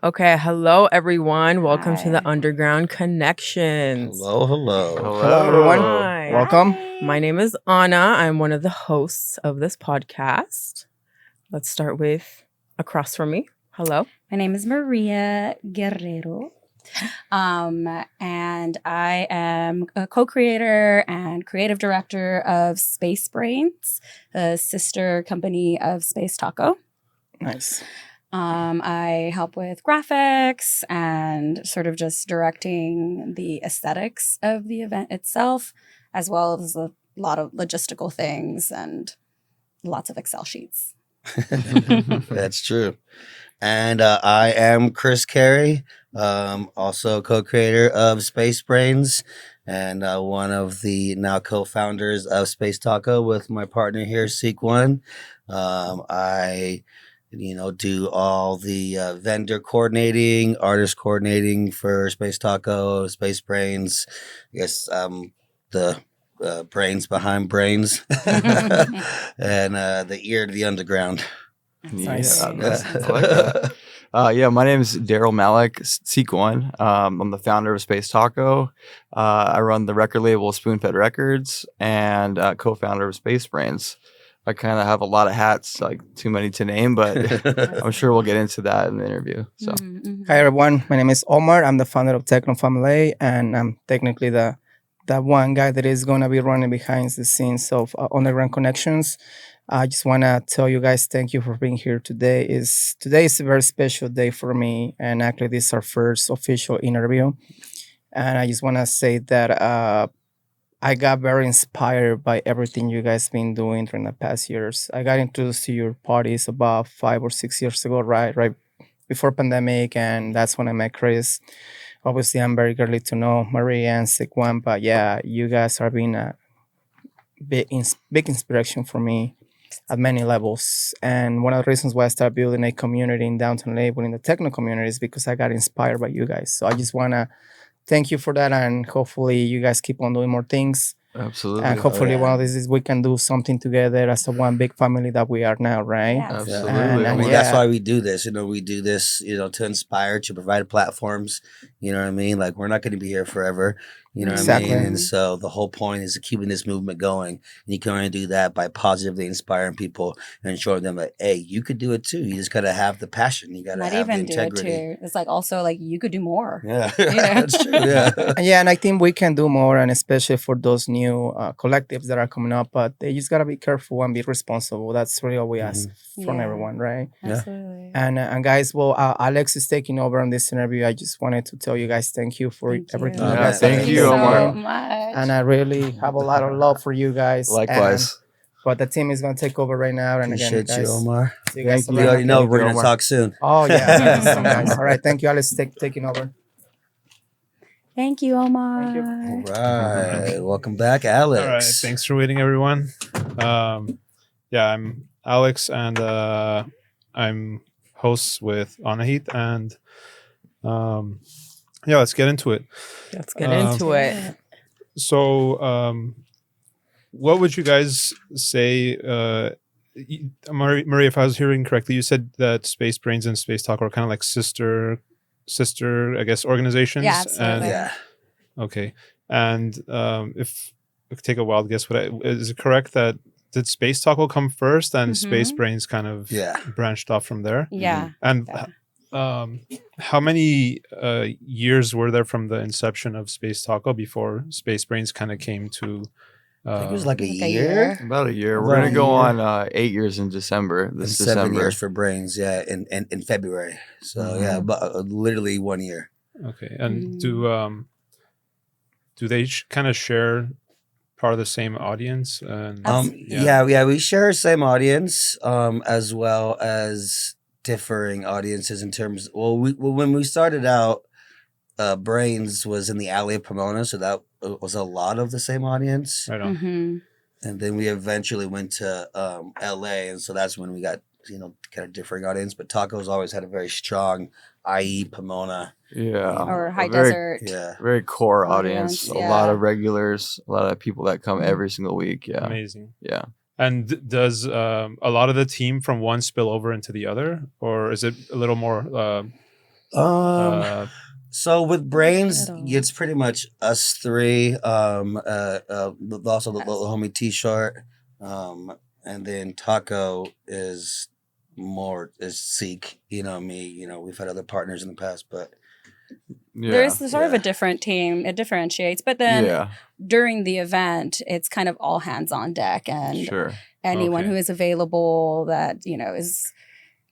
Okay, hello everyone. Welcome to the Hi. Underground Connections. Hello. Hello, everyone. Hi. Welcome. My name is Anna. I'm one of the hosts of this podcast. Let's start with across from me. Hello. My name is Maria Guerrero. And I am a co-creator and creative director of Space Brains, a sister company of Space Taco. Nice. I help with graphics and sort of just directing the aesthetics of the event itself, as well as a lot of logistical things and lots of Excel sheets. That's true. And I am Chris Carey, also co-creator of Space Brains and one of the now co-founders of Space Taco with my partner here, Seek One. I do all the vendor coordinating, artist coordinating for Space Taco, Space Brains. I guess the brains behind brains and the ear to the underground. Nice. Yeah. I like that. My name is Daryl Malik, Seek One. I'm the founder of Space Taco. I run the record label Spoonfed Records and co-founder of Space Brains. I kind of have a lot of hats, like too many to name, but I'm sure we'll get into that in the interview. So, Hi everyone, my name is Omar. I'm the founder of Techno Family, and I'm technically the one guy that is going to be running behind the scenes of Underground Connections. I just want to tell you guys thank you for being here today. Today is a very special day for me, and actually this is our first official interview. And I just want to say that I got very inspired by everything you guys been doing during the past years. I got introduced to your parties about 5 or 6 years ago, right before pandemic, and that's when I met Chris. Obviously, I'm very eagerly to know Maria and Sikwan, but yeah, you guys are being a big inspiration for me at many levels. And one of the reasons why I started building a community in downtown Lakewood in the techno community is because I got inspired by you guys. So I just want to thank you for that, and hopefully you guys keep on doing more things. absolutely. And hopefully one of these is we can do something together as a one big family that we are now, right? Yes. Absolutely. And I mean, yeah. that's why we do this. We do this, to inspire, to provide platforms. You know what I mean? Like, we're not going to be here forever. You know what Exactly. I mean? And so the whole point is keeping this movement going. And you can only do that by positively inspiring people and showing them that, hey, you could do it too. You just got to have the passion. You got to Not have the even do it integrity. too. It's like also like you could do more. Yeah, You know? that's true. Yeah. Yeah, and I think we can do more, and especially for those new collectives that are coming up, but they just got to be careful and be responsible. That's really all we ask from Yeah. everyone, right? Yeah. Absolutely. And guys, well, Alex is taking over on this interview. I just wanted to tell you guys thank you for Thank everything you. you Yeah, guys thank have been you, so Omar. doing. much. And I really have a lot of love for you guys. Likewise. But the team is going to take over right now. And again, Appreciate guys, you, Omar. see you guys Thank You around. already know Thank we're you, going to Omar. talk soon. Oh, yeah. Awesome, guys. All right. Thank you, Alex, taking over. Thank you, Omar. Thank you. All right. Welcome back, Alex. All right, thanks for waiting, everyone. I'm Alex, and I'm host with Anahit, and let's get into it. Let's get into it. So, what would you guys say? Maria, if I was hearing correctly, you said that Space Brains and Space Talk are kind of like sister, I guess, organizations. Yeah, absolutely. And, Yeah. okay. And if we could take a wild guess, is it correct that did Space Taco come first and Space Brains kind of Yeah. branched off from there? Yeah. And Yeah. how many years were there from the inception of Space Taco before Space Brains kind of came to? I think it was like a Like a year. year. About a year. About We're going a to go year. on 8 years in December. And This 7 December. years for Brains, yeah, in February. So yeah, but literally 1 year. Okay, and do they kind of share part of the same audience? And Yeah, we share same audience, as well as differing audiences in terms. Well, when we started out, Brains was in the alley of Pomona, so that was a lot of the same audience. right on. Mm-hmm. And then we eventually went to LA, and so that's when we got kind of differing audience. But Tacos always had a very strong, i.e. Pomona. Yeah. Or a High very, Desert. Yeah. Very core audience. Audience, A lot yeah. of regulars, a lot of people that come every single week. Yeah. Amazing. Yeah. And does a lot of the team from one spill over into the other, or is it a little more So with brains, Little. it's pretty much us three. Also the little homie T-shirt, and then Taco is Seek. You know me. You know we've had other partners in the past, but Yeah. There's sort of Yeah. a different team. It differentiates. But then yeah, during the event, it's kind of all hands on deck. And sure. anyone Okay. who is available that, is,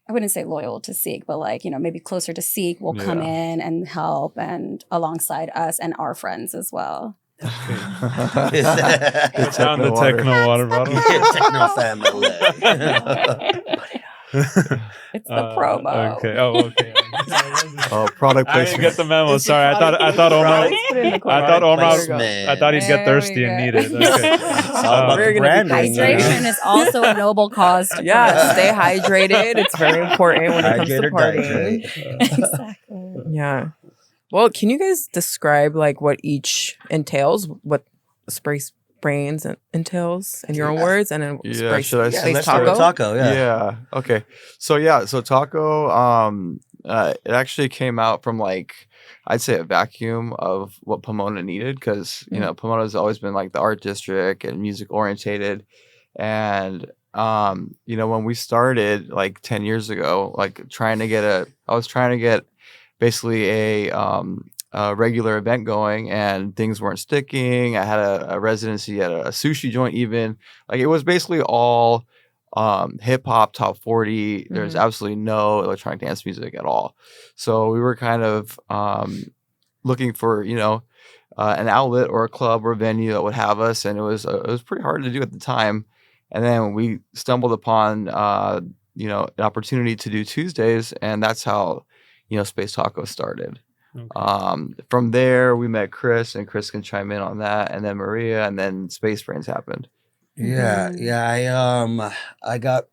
I wouldn't say loyal to Seek, but like, maybe closer to Seek will come Yeah. in and help and alongside us and our friends as well. Good It's on the water. techno water bottle. Techno family. It's the promo. Okay. Oh, okay. Oh, product I didn't placement. get the memo. It's the Sorry, I thought Omar. Let's put it in the corner. I thought Omar. Placement. I thought he'd get There thirsty we and go. need it. Okay. It's all about We're the gonna be branding. Hydration is also a noble cause. To Yeah, promote. stay hydrated. It's very important when it comes Hydrate to or partying. dihydrate. Exactly. Yeah. Well, can you guys describe like what each entails? What Space Brains entails in your own Yeah. words, and then Yeah, Space, should I Yeah, say let's start with Taco? Taco. Yeah. Yeah. Okay. So Taco, it actually came out from like I'd say a vacuum of what Pomona needed because Pomona's always been like the art district and music orientated, and when we started like 10 years ago, like I was trying to get basically a regular event going, and things weren't sticking. I had a residency at a sushi joint, even like it was basically all hip hop top 40. There's absolutely no electronic dance music at all. So we were kind of looking for an outlet or a club or a venue that would have us, and it was pretty hard to do at the time. And then we stumbled upon an opportunity to do Tuesdays, and that's how Space Taco started. Okay. From there we met Chris, and Chris can chime in on that, and then Maria, and then Space Brains happened. Yeah, Mhm. yeah. I got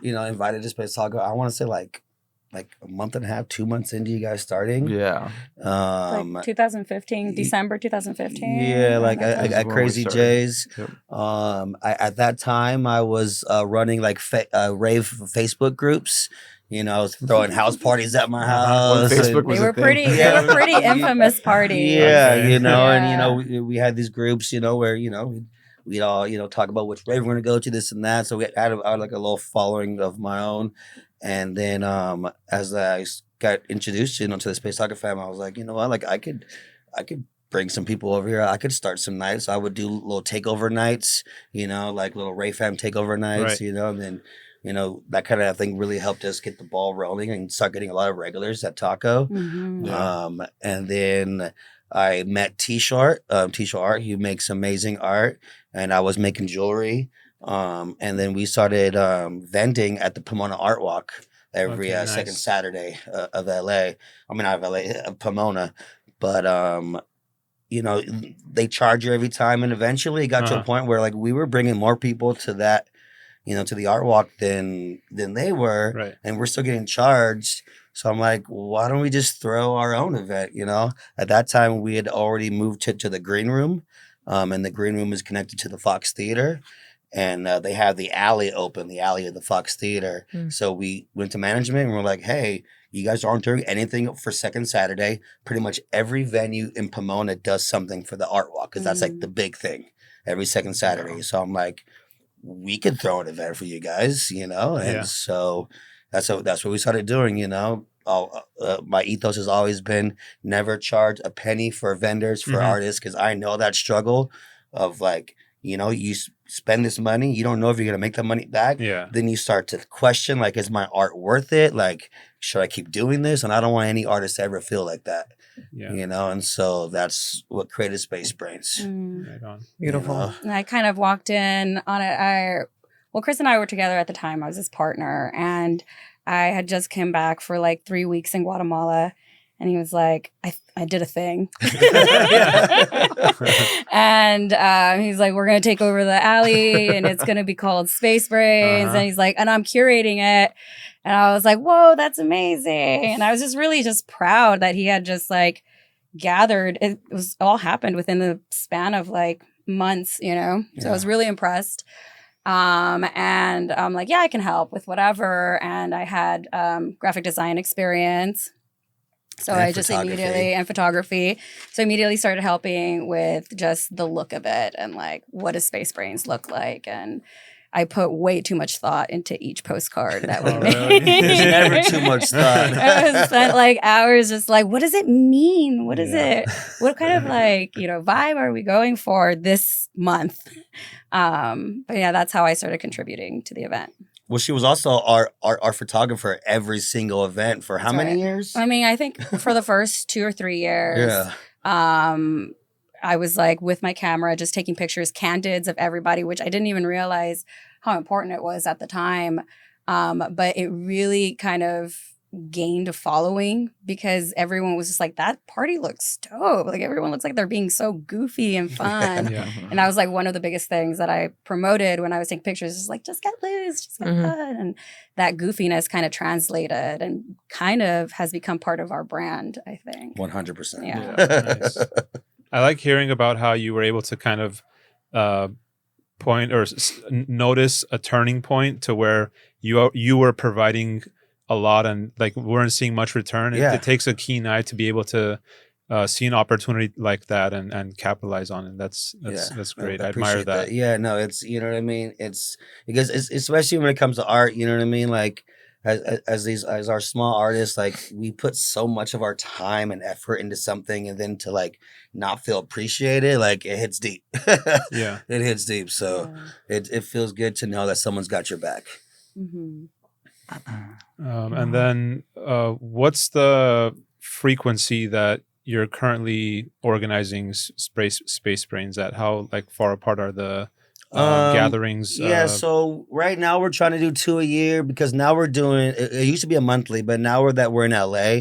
invited to Space Taco. I want to say like a month and a half, 2 months into you guys starting. Yeah. Like 2015, December 2015. Yeah, like around that This is at when we Crazy started. J's. Yep. At that time I was running like rave Facebook groups. I was throwing house parties at my When house. Facebook and- was They a were thing. pretty. They Yeah. were pretty infamous parties. Yeah, Okay. and Yeah. we had these groups, where we'd all talk about which rave we're gonna go to, this and that. So I had like a little following of my own, and then as I got introduced, to the Space Taco fam, I was like, you know what, like I could bring some people over here. I could start some nights. I would do little takeover nights, like little rave fam takeover nights, Right. and then. That kind of thing really helped us get the ball rolling and start getting a lot of regulars at Taco. Mhm. Yeah. And then I met T-Shirt, T-Shirt Art. He makes amazing art, and I was making jewelry. And then we started vending at the Pomona Art Walk every Okay, second nice. Saturday of LA. I mean, not of LA, of Pomona, but they charge you every time, and eventually it got to a Uh-huh. point where like we were bringing more people to that. To the art walk than they were, Right. and we're still getting charged. So I'm like, why don't we just throw our own event? At that time we had already moved to the green room, and the green room is connected to the Fox Theater, and they have the alley open, the alley of the Fox Theater. Mm. So we went to management and we're like, hey, you guys aren't doing anything for second Saturday. Pretty much every venue in Pomona does something for the art walk because that's like the big thing every second Saturday. So I'm like, we could throw an event for you guys, and Yeah. so that's what we started doing. My ethos has always been never charge a penny for vendors, for Mhm. artists, because I know that struggle of like, you spend this money, you don't know if you're gonna make the money back. Yeah. Then you start to question, like, is my art worth it? Like, should I keep doing this? And I don't want any artist to ever feel like that, Yeah. And so that's what created Space Brains. Mm. Right on. Beautiful. And I kind of walked in on it. Chris and I were together at the time. I was his partner, and I had just come back for like 3 weeks in Guatemala, and he was like, I did a thing. And he's like, we're going to take over the alley, and it's going to be called Space Brains. Uh-huh. And he's like, and I'm curating it. And I was like, whoa, that's amazing. And I was just really just proud that he had just like gathered. It was all happened within the span of like months, So I was really impressed. And I'm like, yeah, I can help with whatever. And I had graphic design experience. So And I just photography. immediately, and photography. So immediately started helping with just the look of it and like, what does Space Brains look like? And I put way too much thought into each postcard that we Oh, made. really? There's never too much thought. I spent like hours just like, what does it mean? What is Yeah. it? What kind of like, vibe are we going for this month? But yeah, that's how I started contributing to the event. Well, she was also our photographer every single event for how That's many right. years? I mean, I think for the first 2 or 3 years, Yeah. I was like with my camera, just taking pictures, candids of everybody, which I didn't even realize how important it was at the time. But it really kind of gained a following because everyone was just like, that party looks dope. Like everyone looks like they're being so goofy and fun. Yeah. And that was like one of the biggest things that I promoted when I was taking pictures, is like, just get loose, just get Mhm. fun. And that goofiness kind of translated and kind of has become part of our brand, I think. 100%. Yeah. Nice. I like hearing about how you were able to kind of point or notice a turning point to where you were providing a lot and like weren't seeing much return. Yeah. It takes a keen eye to be able to see an opportunity like that and capitalize on it. That's great. I admire appreciate that. Yeah, no, it's, you know what I mean? It's because it's, especially when it comes to art, you know what I mean? Like as our small artists, like we put so much of our time and effort into something, and then to like not feel appreciated, like it hits deep. Yeah. It hits deep. So it feels good to know that someone's got your back. Mm-hmm. And then what's the frequency that you're currently organizing Space Brains at? How like far apart are the gatherings? Yeah, so right now we're trying to do 2 a year because now we're doing it used to be a monthly, but now we're in LA,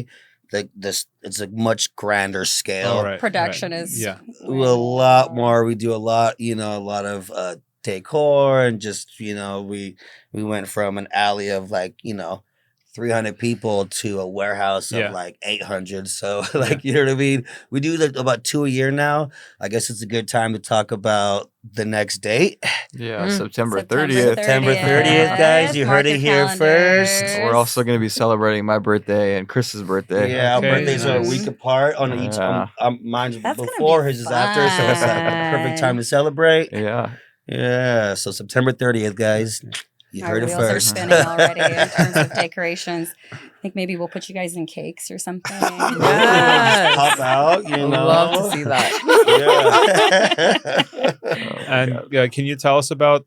like this it's a much grander scale. Oh, right, Production right. is Yeah. A lot more. We do a lot, a lot of decor, and just, we went from an alley of like, 300 people to a warehouse of Yeah. like 800. So like, you know what I mean? We do like about 2 a year now. I guess it's a good time to talk about the next date. Yeah, Mm. September September 30th. September 30th, guys. You Mark heard it your here first. calendars. We're also going to be celebrating my birthday and Chris's birthday. Yeah, our Okay, birthdays are a nice. week apart on each. Yeah. Mine's That's gonna before, be his is after, so it's like a perfect time to celebrate. Yeah. Yeah, so September 30th, guys. You Our heard it wheels are first. spinning already in terms of decorations. I think maybe we'll put you guys in cakes or something. Yes. Pop out, I love to see that. Yeah. And can you tell us about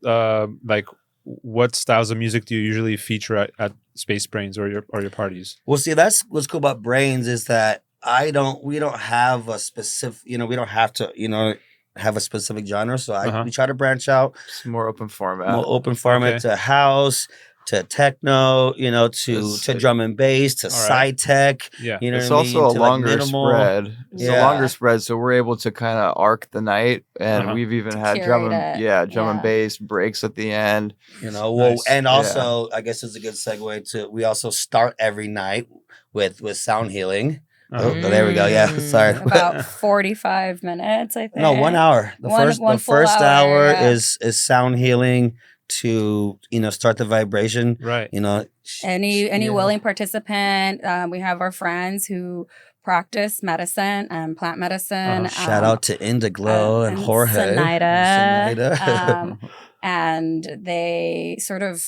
like what styles of music do you usually feature at Space Brains or your parties? Well, see, that's what's cool about Brains is that we don't have a specific, we don't have to, have a specific genre. So we try to branch out, It's more open format. more open format to house, to techno, to drum and bass, to sci tech. Yeah. You know It's what I mean? also a To, like, longer minimal. spread. It's a Yeah. longer spread, so we're able to kind of arc the night, and we've even had drum curate it. and Yeah. bass breaks at the end. Nice. And Yeah. also, I guess it's a good segue to. We also start every night with sound healing. Oh, there we go. Yeah, sorry. About 45 minutes, I think. No, 1 hour. The One full first hour, hour yeah. is sound healing to start the vibration. Right. Any Yeah. willing participant. We have our friends who practice medicine and plant medicine. Shout out to Indiglow and Jorge. Zenaida. And they sort of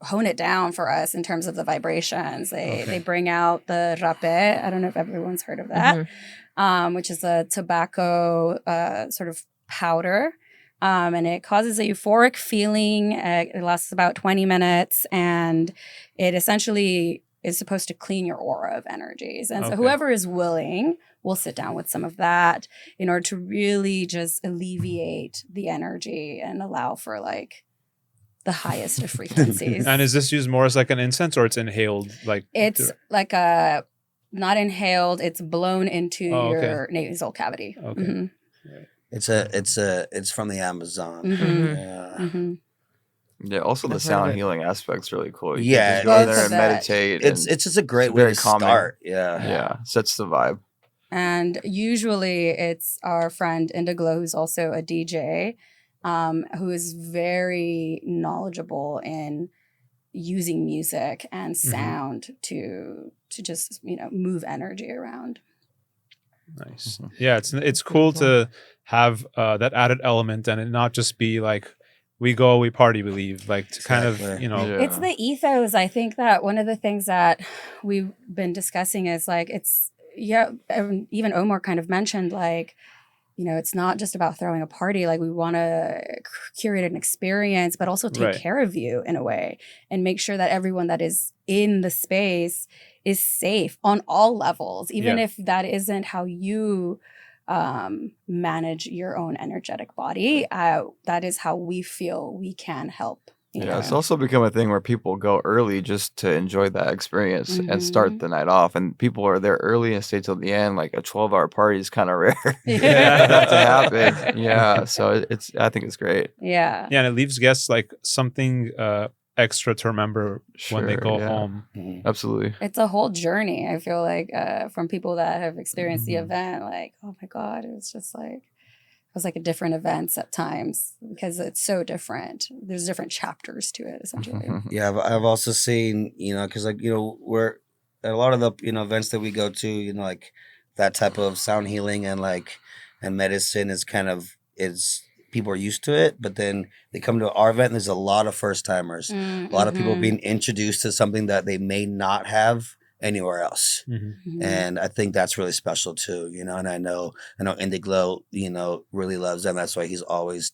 hone it down for us in terms of the vibrations. They bring out the rapé. I don't know if everyone's heard of that, which is a tobacco sort of powder. And it causes a euphoric feeling. It lasts about 20 minutes, and it essentially is supposed to clean your aura of energies. And so whoever is willing will sit down with some of that in order to really just alleviate the energy and allow for like the highest of frequencies. And is this used more as like an incense or it's inhaled? Like It's like a not inhaled, it's blown into your nasal cavity. Okay. Mhm. It's from the Amazon. Mhm. Yeah. Mhm. Yeah, also the I've heard of sound it. healing aspect's really cool. You Yeah, can just go in Both there of and that. meditate. It's and just a great it's way very to calming. start. Yeah. yeah, sets the vibe. And usually it's our friend Indiglow, who's also a DJ, who is very knowledgeable in using music and Mm-hmm. sound to just move energy around. Nice. Yeah, it's cool to have that added element and it not just be like we go, we party, we leave. Like to kind of, Exactly. Yeah. It's the ethos. I think that one of the things that we've been discussing is like even Omar kind of mentioned like, it's not just about throwing a party. Like we want to curate an experience, but also take Right. care of you in a way and make sure that everyone that is in the space is safe on all levels, even Yeah. if that isn't how you manage your own energetic body. That is how we feel we can help. Yeah, it's also become a thing where people go early just to enjoy that experience and start Mhm. the night off. And people are there early and stay till the end. Like a 12-hour party is kind of rare for that to happen. Yeah, so I think it's great. Yeah. Yeah, and it leaves guests like something extra to remember when they Sure, go yeah. home. Mhm. Absolutely. It's a whole journey. I feel like from people that have experienced the Mhm. event, like, oh my God, it was like a different events at times because it's so different. There's different chapters to it, essentially. Yeah, I've also seen, because like, we're at a lot of the, events that we go to, like that type of sound healing and medicine is people are used to it, but then they come to our event and there's a lot of first timers, a lot of people Mhm. being introduced to something that they may not have anywhere else. Mhm. Mhm. And I think that's really special too, and I know Indiglo, really loves them. That's why he's always,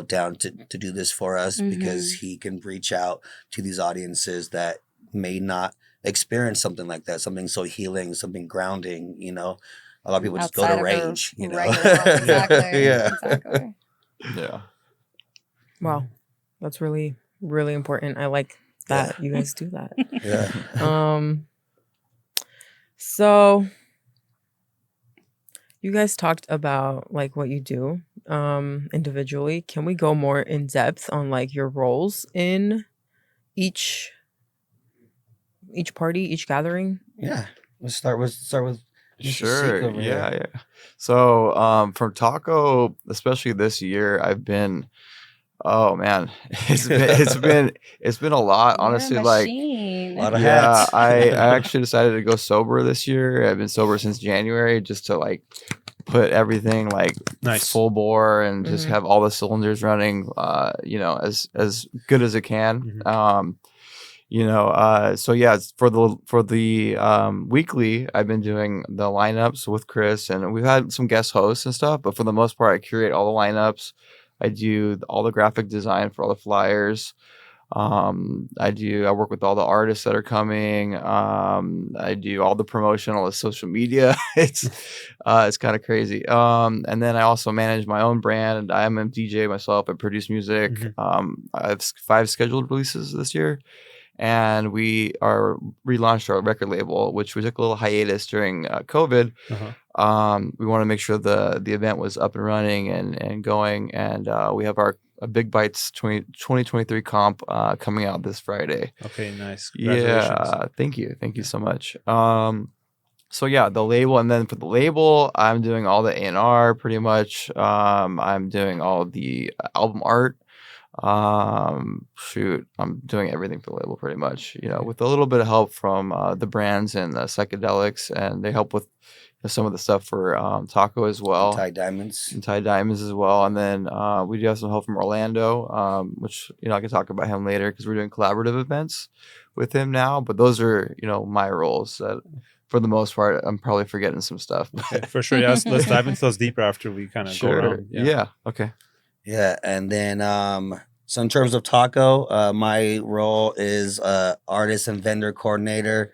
down to do this for us because he can reach out to these audiences that may not experience something like that, something so healing, something grounding, A lot of people just go Outside to of their rage, regular life. Exactly. Yeah. Exactly. Yeah. Wow. That's really, really important. I like that you guys do that. Yeah. So you guys talked about like what you do individually. Can we go more in depth on like your roles in each party, each gathering? Yeah. Let's start with Mr. Seek Sure. over Yeah, here. yeah. So from Taco, especially this year, I've been oh man, it's been a lot, You're a honestly. Like machine. A lot of yeah, hats. I actually decided to go sober this year. I've been sober since January just to like put everything like Nice. full bore and just Mhm. have all the cylinders running as good as it can. Mhm. So yeah, it's for the weekly I've been doing the lineups with Chris, and we've had some guest hosts and stuff, but for the most part I curate all the lineups. I do all the graphic design for all the flyers. I work with all the artists that are coming. I do all the promotion, all the social media. It's kind of crazy. And then I also manage my own brand. I'm a DJ myself. I produce music. Mhm. I have 5 scheduled releases this year, and we are relaunched our record label, which we took a little hiatus during COVID. Uh-huh. We want to make sure the event was up and running and going, and we have our Big Bites 2023 comp coming out this Friday. Okay, nice. Congratulations. Yeah, thank you so much. So yeah, the label, and then for the label, I'm doing all the A&R pretty much. I'm doing all the album art. I'm doing everything for the label pretty much, with a little bit of help from the brands and the psychedelics, and they help with some of the stuff for Taco as well, Ty Diamonds. and Ty Diamonds as well. And then we do have some help from Orlando, which I can talk about him later because we're doing collaborative events with him now. But those are my roles. That for the most part, I'm probably forgetting some stuff. Okay, for sure. Yeah, let's dive into those deeper after we kind of go Sure. around. Yeah. Okay. Yeah, and then so in terms of Taco, my role is artist and vendor coordinator.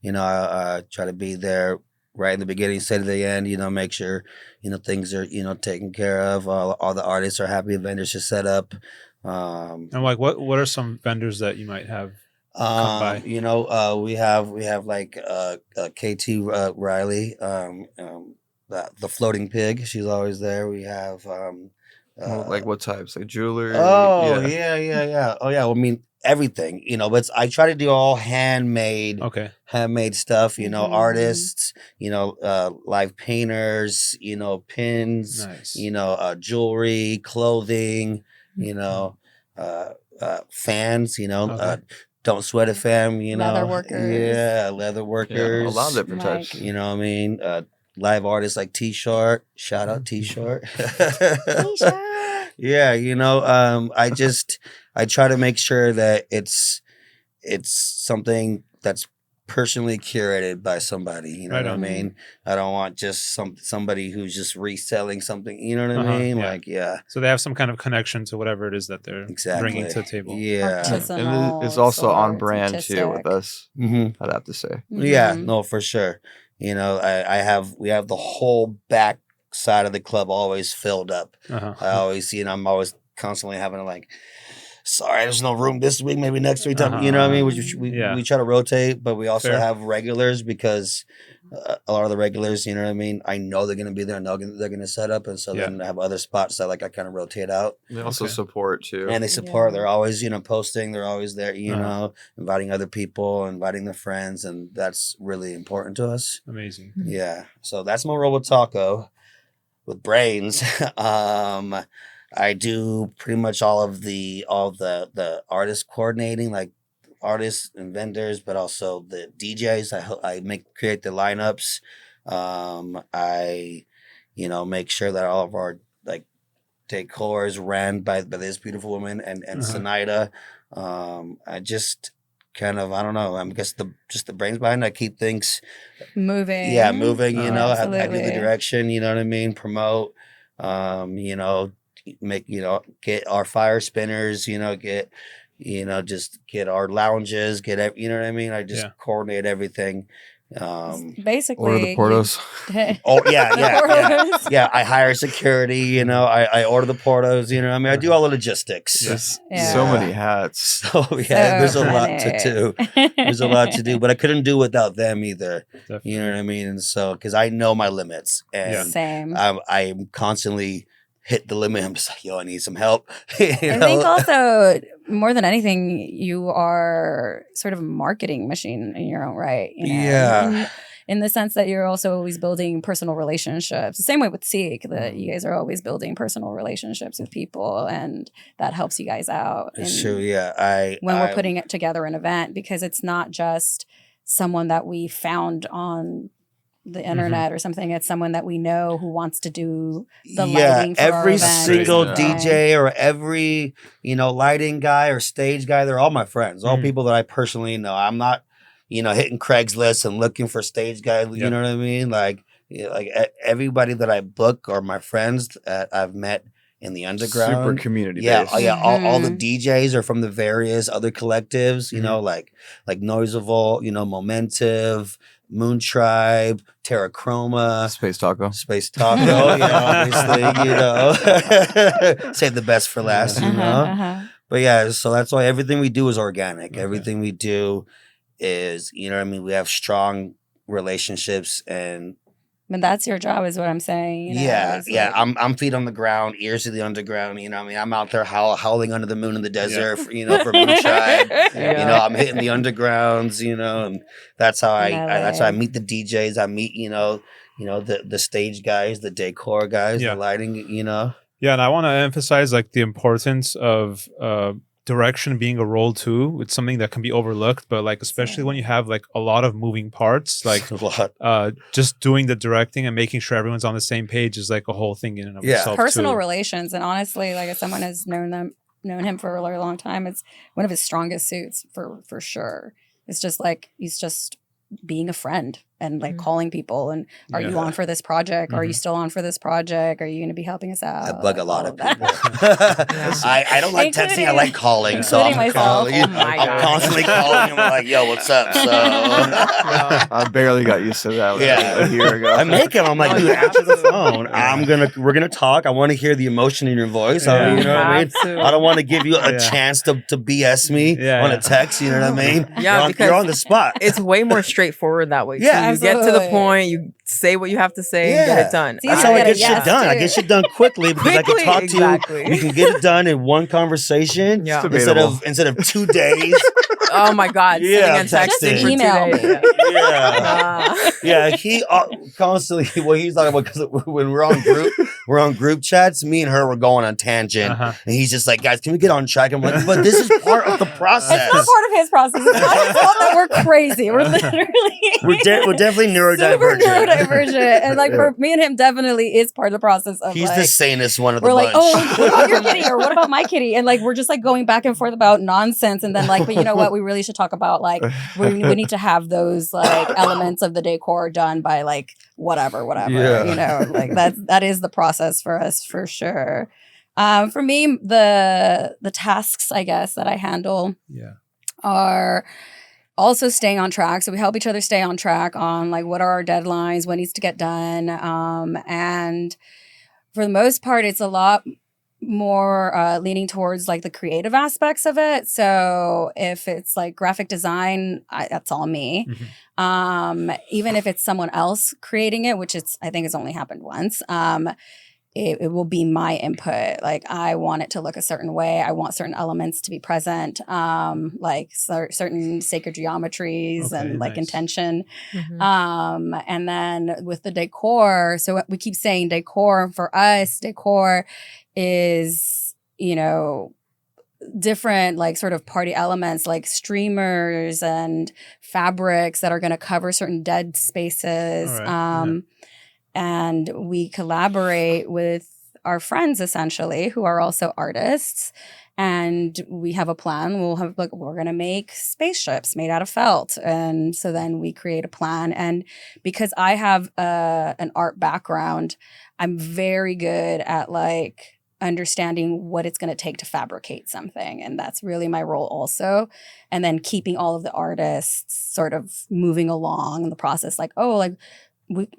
I try to be there right in the beginning, say to the end. Make sure things are taken care of. All the artists are happy. Vendors are set up. And like, what are some vendors that you might have come by? We have like KT Riley, the floating pig. She's always there. We have Like what types? Like jewelry? oh yeah. Oh yeah. Well, I mean everything, but I try to do all handmade Okay. stuff, Mhm. artists, live painters, pins, Nice. jewelry, clothing, fans, Okay. Don't Sweat It Fam, you know. Leather workers. Yeah, leather workers. Yeah, a lot of different Like- types. You know what I mean? Live artists like T-Short. Shout out T-Short. Yeah, you know, I try to make sure that it's something that's personally curated by somebody. You know Right what I on. mean? I don't want just somebody who's just reselling something. You know what I Uh-huh, mean? yeah. Like, yeah, So they have some kind of connection to whatever it is that they're exactly. bringing to the table. Yeah. Artisanal, And it's also on swords, brand too with artistic. us. hmm I'd have to say. Yeah, Mhm. no, for sure. You know, we have the whole back side of the club always filled up. Uh-huh. I always, I'm always constantly having to like, sorry, there's no room this week, maybe next week. You know what I mean? Yeah. We try to rotate, but we also Fair. have regulars because a lot of the regulars, you know what I mean? I know they're going to be there and they're going to set up. And so Yeah. then I have other spots that like I kind of rotate out. They also Okay. support too. And they support. Yeah. They're always, posting. They're always there, Uh-huh. know, inviting other people, inviting their friends. And that's really important to us. Amazing. Yeah. So that's my role with Taco. With Brains, I do pretty much all the artist coordinating, like artists and vendors, but also the DJs. I create the lineups. I make sure that all of our like decor is ran by this beautiful woman and Uh-huh. Sinaida. I just kind of, I don't know. I guess the brains behind it. I keep things Moving. moving. I do the Absolutely. direction. You know what I mean. Promote. Make get our fire spinners. Just get our lounges. You know what I mean. I just Yeah. coordinate everything. Basically, Order the portos. Oh yeah, The yeah. portos. Yeah, I hire security. I order the portos. I mean, I do all the logistics. Just Yeah. so many hats. So yeah, there's a lot to do. There's a lot to do, but I couldn't do without them either. Definitely. You know what I mean? And so, because I know my limits, and Same. I'm constantly hit the limit. I'm just like, yo, I need some help. I think also more than anything, you are sort of a marketing machine in your own right. Yeah. In the sense that you're also always building personal relationships. The same way with Seek, that you guys are always building personal relationships with people, and that helps you guys out. It's in- true. Yeah, when we're putting it together an event, because it's not just someone that we found on the internet or something. It's someone that we know who wants to do the lighting for our every event. single Yeah. DJ or every lighting guy or stage guy, they're all my friends, all Mhm. people that I personally know. I'm not hitting Craigslist and looking for stage guys. You Yep. know what I mean? Like everybody that I book are my friends that I've met in the underground. Super community Yeah, based. oh, yeah. All the Mhm. DJs are from the various other collectives. Mhm. Like Noiseville, Momentive, Moon Tribe, Terra Chroma, Space Taco. Space Taco. Obviously, save the best for last. But yeah, so that's why everything we do is organic. Okay. Everything we do is, what I mean. We have strong relationships and But that's your job, is what I'm saying. It's like- I'm feet on the ground, ears to the underground. I mean, I'm out there howling under the moon in the desert. For Moon Tribe. Yeah. I'm hitting the undergrounds. And that's how that's how I meet the DJs. I meet the stage guys, the decor guys, Yeah. the lighting. Yeah, and I want to emphasize like the importance of direction being a role too. It's something that can be overlooked, but like especially when you have like a lot of moving parts, like a lot. just doing the directing and making sure everyone's on the same page is like a whole thing in and of Yeah. itself. personal too. relations. And honestly, like, as someone has known him for a really long time, it's one of his strongest suits for sure. It's just like he's just being a friend and like Mhm. calling people and are you Yeah. on for this project? Are you Mhm. still on for this project? Are you going to be helping us out? I bug a lot All of that. people. I don't like texting. I Including- like calling. So I'm including myself. calling. Oh my I'm God. constantly calling. I'm like, yo, what's up? So I barely got used to that Yeah. a year ago. I make him. I'm like, No, dude, you answer the have to. phone. We're gonna talk. I want to hear the emotion in your voice. Yeah. You know what I mean? Have to. I don't want to give you a Yeah. chance to BS me Yeah, on yeah. a text. You know what I mean? Yeah, you're because on the spot. It's way more straighthtoward that way. Yeah, too. You get to the absolutely. point. You say what you have to say and get Yeah. it done. It's That's easy how to I get a get shit yes, done. I too. get shit done quickly because I can Quickly, talk exactly. to you. We can get it done in one conversation Yeah. instead of 2 days. Oh my God. Yeah, Sitting and texting texting. for 2 Email me. days. Yeah. Nah. Yeah, he constantly what he's talking about because when we're on group chats. Me and her were going on tangent, Uh-huh. and he's just like, "Guys, can we get on track?" I'm like, "But this is part of the process. It's not part of his process. It's not his fault that we're crazy. We're literally We're definitely super neurodivergent. neurodivergent. And like for me and him, definitely is part of the process of He's like, the sanest one of the we're like, bunch. oh, what about your kitty? Or what about my kitty? And like, we're just like going back and forth about nonsense. And then like, but you know what? We really should talk about like, we need to have those like elements of the decor done by like whatever, Yeah. you know, like that is the process for us for sure. For me, the tasks, I guess, that I handle Yeah. are also staying on track. So we help each other stay on track on like what are our deadlines, what needs to get done. And for the most part, it's a lot more leaning towards like the creative aspects of it. So if it's like graphic design, that's all me. Mhm. Even if it's someone else creating it, which I think it's only happened once. It will be my input. Like I want it to look a certain way. I want certain elements to be present, like certain sacred geometries Okay, and like nice. intention. Mhm. And then with the decor, so we keep saying decor. For us, decor is, you know, different like sort of party elements like streamers and fabrics that are going to cover certain dead spaces. All right, yeah. And we collaborate with our friends essentially who are also artists, and we have a plan. We're going to make spaceships made out of felt, and so then we create a plan. And because I have an art background, I'm very good at like understanding what it's going to take to fabricate something, and that's really my role also. And then keeping all of the artists sort of moving along in the process, like, oh, like,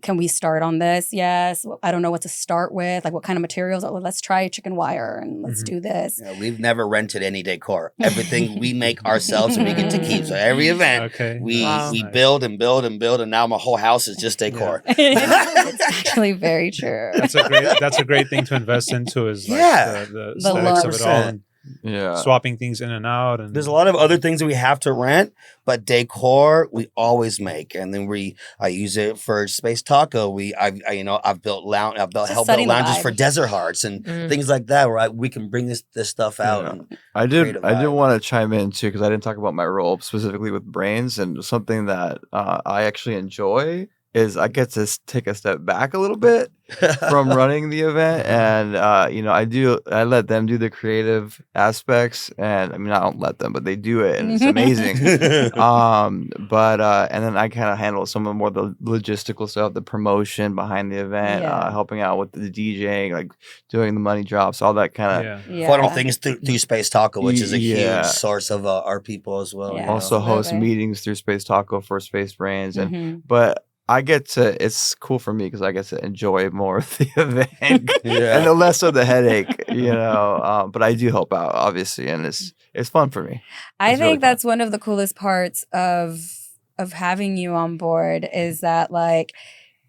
can we start on this? Yes. I don't know what to start with. Like, what kind of materials? Oh, let's try chicken wire and let's Mhm. do this. Yeah, we've never rented any decor. Everything we make ourselves and we get to keep. So every event Okay. we Wow. we Nice. build and build and build, and now my whole house is just decor. It's actually very true. That's a great thing to invest into is like Yeah. the The aesthetics of it all 100%. and Yeah. swapping things in and out. And There's a lot of other things that we have to rent, but decor we always make, and then I use it for Space Taco. I've built helped build setting the lounges vibe. for Desert Hearts and Mm. things like that, where we can bring this stuff out. Yeah. And I create did. a I did vibe. want to chime in too because I didn't talk about my role specifically with brains, and something that I actually enjoy is I get to take a step back a little bit from running the event, and I let them do the creative aspects, and I mean I don't let them, but they do it, and it's amazing. And then I kind of handle some of more the logistical stuff, the promotion behind the event, Yeah. helping out with the DJing, like doing the money drops, all that kind of. yeah. funnel things through Space Taco, which is a Yeah. huge source of our people as well. Yeah. you know? Also host Absolutely. meetings through Space Taco for Space Brains, and Mhm. but I get to. It's cool for me because I get to enjoy more of the event and Yeah. the less of the headache, But I do help out, obviously, and it's fun for me. I It's really think fun. that's one of the coolest parts of having you on board is that like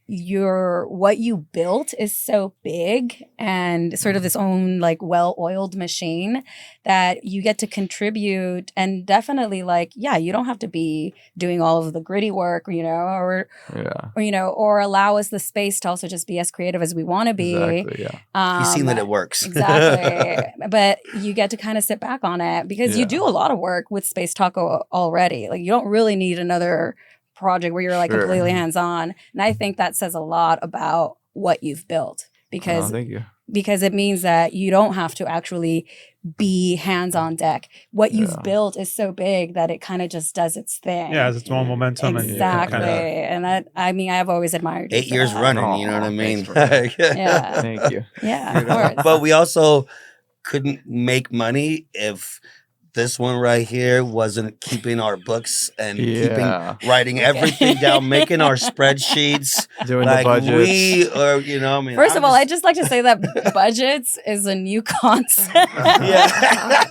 what you built is so big and sort of this own like well-oiled machine that you get to contribute, and definitely like you don't have to be doing all of the gritty work, Yeah, or allow us the space to also just be as creative as we want to be. exactly. Yeah, He's seen that it works. Exactly. But you get to kind of sit back on it because you Yeah. do a lot of work with Space Taco already. Like you don't really need another project where you're like Sure. completely hands-on. And I think that says a lot about what you've built Oh, thank you. because it means that you don't have to actually be hands on deck. What you've Yeah. built is so big that it kind of just does its thing. Yeah, it's its own momentum. Exactly. And And that, I mean, I've always admired you 8 for years that. running, you know what I Aw, mean? thanks for that. Yeah. Thank you. Yeah, You of know? course. But we also couldn't make money if this one right here wasn't keeping our books and Yeah, writing everything down, making our spreadsheets. doing Like the budgets. we are, I mean, First I'm of all, just- I'd just like to say that budgets is a new concept. yeah.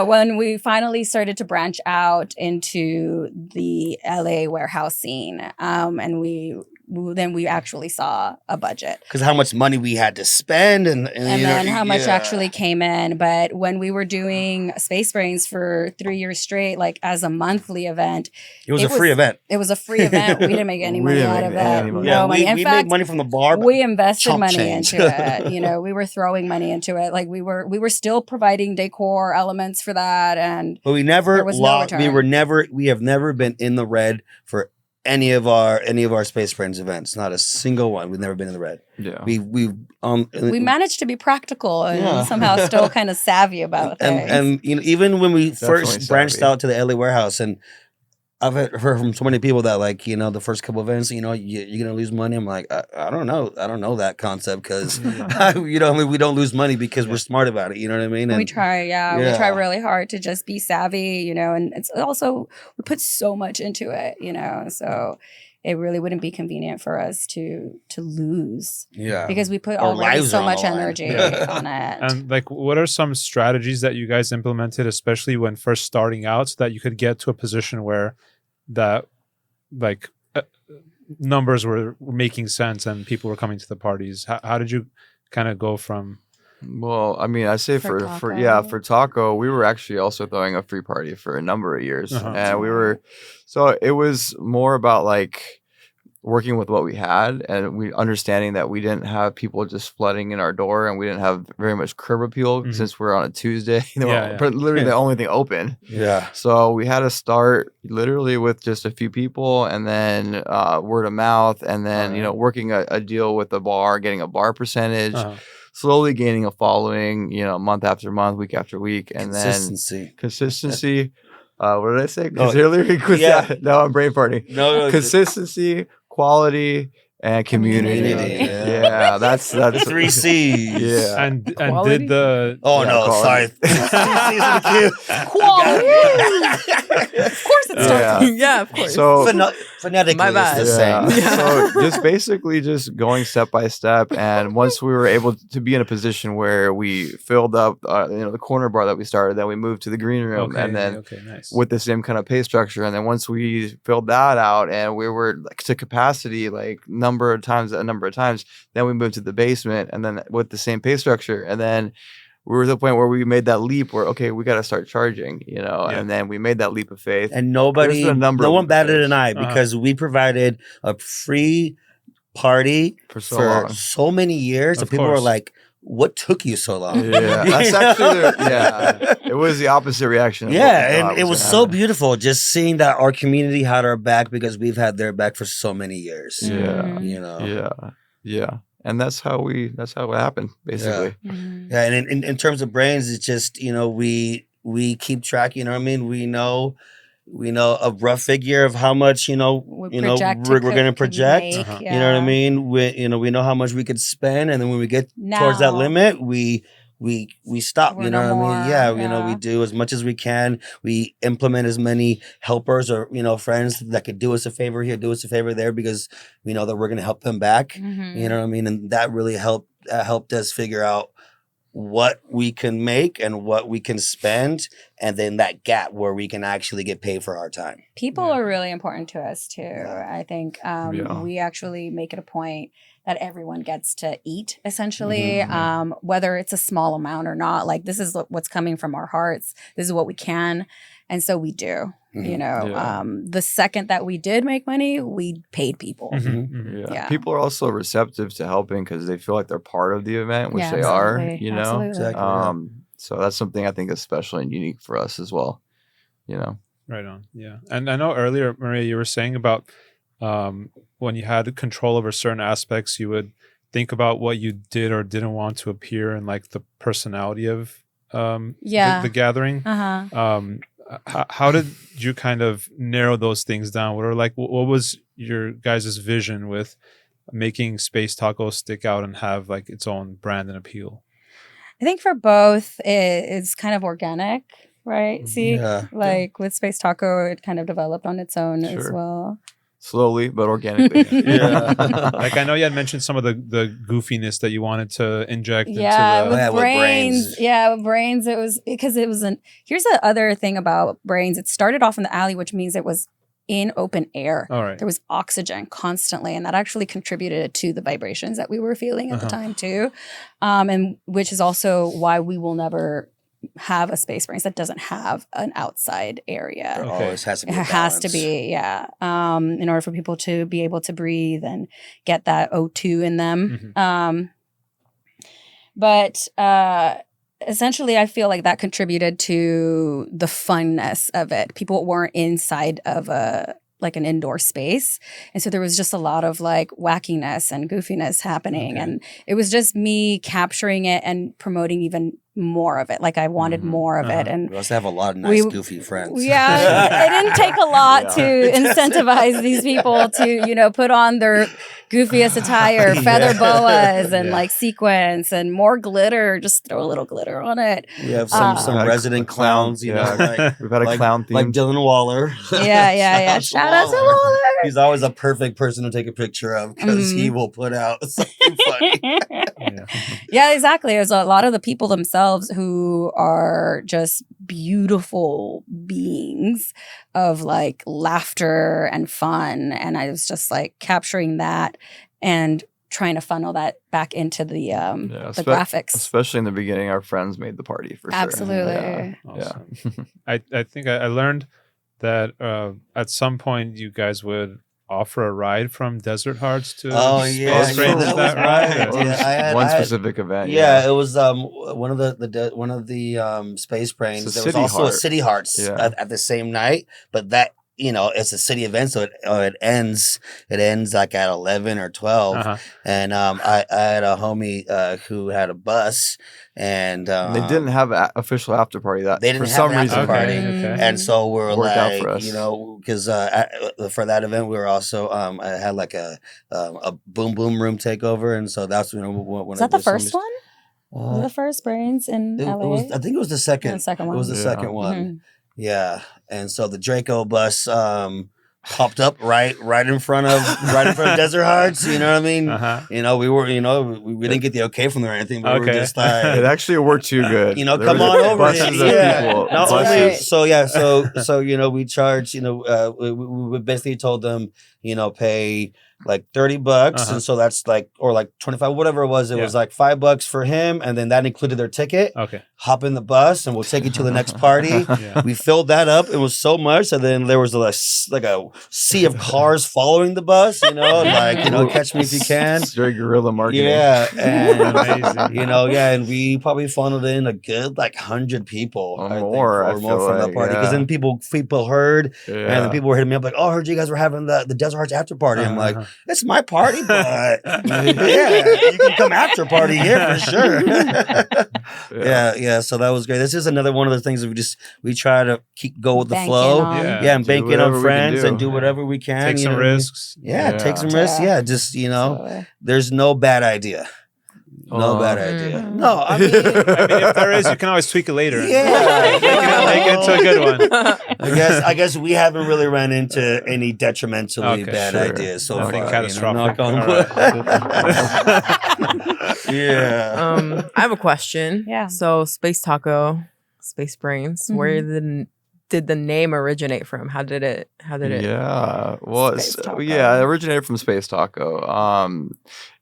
When we finally started to branch out into the LA warehouse scene, and we then we actually saw a budget. Because how much money we had to spend and And you know, then how much yeah. actually came in. But when we were doing Space Brains for 3 years straight, like as a monthly event, It was it a free was- event. it was a free event. We didn't make any We money didn't out make of that. any money. No Yeah, money. In we fact, made money from the bar. But we invested chump money change. into it. You know, we were throwing money into it. Like we were still providing decor elements for that. And we never there was no lost. return. We have never been in the red for any of our Space Friends events. Not a single one. We've never been in the red. Yeah. we managed to be practical and Yeah. somehow still kind of savvy about things. and you know, even when we Definitely first branched savvy. out to the LA warehouse, and I've heard from so many people that like, you know, the first couple events, you know, you're gonna lose money. I'm like, I don't know, that concept because you know, I mean, we don't lose money because we're smart about it. You know what I mean? we And try, we Yeah. try really hard to just be savvy, you know, and it's also we put so much into it, you know, so it really wouldn't be convenient for us to lose yeah, because we put Our already lives so are on much the line. energy Yeah. on it. And like, what are some strategies that you guys implemented, especially when first starting out, so that you could get to a position where that like numbers were making sense and people were coming to the parties? How did you kind of go from? Well, I mean, I say For for taco, we were actually also throwing a free party for a number of years, Uh-huh. and so it was more about like working with what we had, and we understanding that we didn't have people just flooding in our door, and we didn't have very much curb appeal Mhm. since we're on a Tuesday, Yeah, yeah. literally the only thing open. yeah. So we had to start literally with just a few people, and then word of mouth, and then Alright. working a deal with the bar, getting a bar percentage, Uh-huh. slowly gaining a following, month after month, week after week, and Consistency. then consistency. What did I say? Oh, Yeah. No, I'm brain farting. No, Consistency, quality, and community. Community. Yeah, that's the 3 C's. Yeah. And Quality? did the Oh Yeah, no, quality. sorry. Quality. Of course it starts Yeah. Yeah, of course. So Phonetically, My bad. it's the same. Yeah. So just basically just going step by step, and once we were able to be in a position where we filled up, the corner bar that we started, then we moved to the green room, okay, and then okay, nice. with the same kind of pay structure, and then once we filled that out and we were like to capacity like a number of times, then we moved to the basement, and then with the same pay structure, and then we were to the point where we made that leap where, okay, we got to start charging, and then we made that leap of faith. And There's a no number of one batted things. an eye Uh-huh. because we provided a free party For so for long. so many years, Of and people were course. like, "What took you so long?" Yeah, that's actually it was the opposite reaction. Of what we Yeah, thought and it was gonna so happen. beautiful just seeing that our community had our back because we've had their back for so many years. Yeah. You know. Yeah, and that's how it happened basically. Mhm. Yeah, and in terms of brains, it's just we keep track. You know what I mean? We know a rough figure of how much we're going to project. Uh-huh. You know what I mean? We know how much we could spend, and then when we get towards that Now. limit, we stop. We're You know no what I mean? more, Yeah, we yeah. do as much as we can. We implement as many helpers or friends that could do us a favor here, do us a favor there, because we know that we're going to help them back. Mhm. You know what I mean? And that really helped us figure out what we can make and what we can spend, and then that gap where we can actually get paid for our time. People Yeah. are really important to us too. Yeah. I think Yeah. we actually make it a point that everyone gets to eat essentially, Mhm. whether it's a small amount or not. Like this is what's coming from our hearts. This is what we can, and so we do. Mhm. Yeah. The second that we did make money, we paid people. Mhm, mhm. Yeah. Yeah. People are also receptive to helping because they feel like they're part of the event, which Yeah, they are. absolutely. Absolutely. Exactly. So that's something I think is special and unique for us as well. Right on. Yeah. And I know earlier, Maria, you were saying about when you had control over certain aspects, you would think about what you did or didn't want to appear in like the personality of Yeah. the gathering. Uh-huh. How did you kind of narrow those things down? What was your guys' vision with making Space Taco stick out and have like its own brand and appeal? I think for both, it's kind of organic, right? See, Yeah. like with Space Taco, it kind of developed on its own as Sure. well. Slowly but organically. Yeah. Like I know you had mentioned some of the goofiness that you wanted to inject Yeah, into with the. Yeah, with brains. Brains. Yeah, with brains. It was because it was here's the other thing about brains. It started off in the alley, which means it was in open air. All right. There was oxygen constantly, and that actually contributed to the vibrations that we were feeling at the time too, and which is also why we will never have a Space Brains that doesn't have an outside area. There Okay. always has to be. It a has to balance. be, yeah. In order for people to be able to breathe and get that O2 in them. But essentially, I feel like that contributed to the funness of it. People weren't inside of an indoor space. And so there was just a lot of like wackiness and goofiness happening. Okay. And it was just me capturing it and promoting even more of it. Like I wanted more of it. And We also have a lot of nice, We- goofy friends. yeah, it didn't take a lot Yeah. to incentivize these people to, put on their goofiest attire, feather Yeah. boas and Yeah. like sequins and more glitter. Just throw a little glitter on it. We have some Uh, resident clowns, you know, like, We've had a like, clown theme. like Dylan Waller. Yeah. Shout out to Waller. He's always a perfect person to take a picture of because he will put out something funny. Yeah. Yeah, exactly. There's a lot of the people themselves who are just beautiful beings of like laughter and fun. And I was just like capturing that and trying to funnel that back into the graphics. Especially in the beginning, our friends made the party for sure. Absolutely. Yeah. Awesome. I think I learned that at some point you guys would offer a ride from Desert Hearts to Oh, Space yeah, Brains. yeah, Is that that was right? right. Yeah, One I had- specific event. Yeah, it was one of the Space Brains. It's a There was City also a Heart. City Hearts Yeah. at the same night, but that it's a city event, so it ends like at 11 or 12. Uh-huh. And I had a homie who had a bus, and They didn't have an official after party that They didn't for have some an after reason. party. Okay. And so we're Worked out like, for us. because for that event we were also I had like a boom boom room takeover, and so that's when Is that the first one? Was it Uh, the first Brains in it LA? was, I think it was the second. The second It was the one. Yeah. second one. Mhm. Yeah, and so the Draco bus popped up right in front of Desert Hearts. You know what I mean? Uh-huh. We didn't get the okay from there or anything, but we were Okay. just like, It actually worked too good. There Come was on over buses here. of Yeah. people. Not That's only, right. we charged, we basically told them, pay like $30, Uh-huh. and so that's like, or like 25, whatever it was. It was like $5 for him, and then that included their ticket. Okay. Hop in the bus, and we'll take you to the next party. Yeah. We filled that up. It was so much, and then there was a sea of cars following the bus. Catch me if you can. Straight guerrilla marketing. Yeah, and Amazing. and we probably funneled in a good 100 people Or I think, more, I or more feel from that like, party, because yeah. then people heard, Yeah. and then people were hitting me up like, "Oh, I heard you guys were having the Desert Hearts after party." I'm like, "It's my party, but yeah, you can come after party here for sure." Yeah. So that was great. This is another one of the things that we try to go with the Bank flow. in on. Yeah, and Do bank in whatever on we can friends do. and do whatever we can. Take you some know what I mean? risks. Yeah, take some Yeah. risks. Yeah, just So, there's no bad idea. No bad idea. Mhm. No, I mean, If there is, you can always tweak it later. Yeah. Make it into a good one. I guess we haven't really run into any detrimentally Okay, bad sure. ideas so Nothing far. catastrophic. Knock on All wood. right. Yeah. I have a question. Yeah. So Space Taco, Space Brains, where did the name originate from? How did it? Yeah. Well, Space Taco. it originated from Space Taco.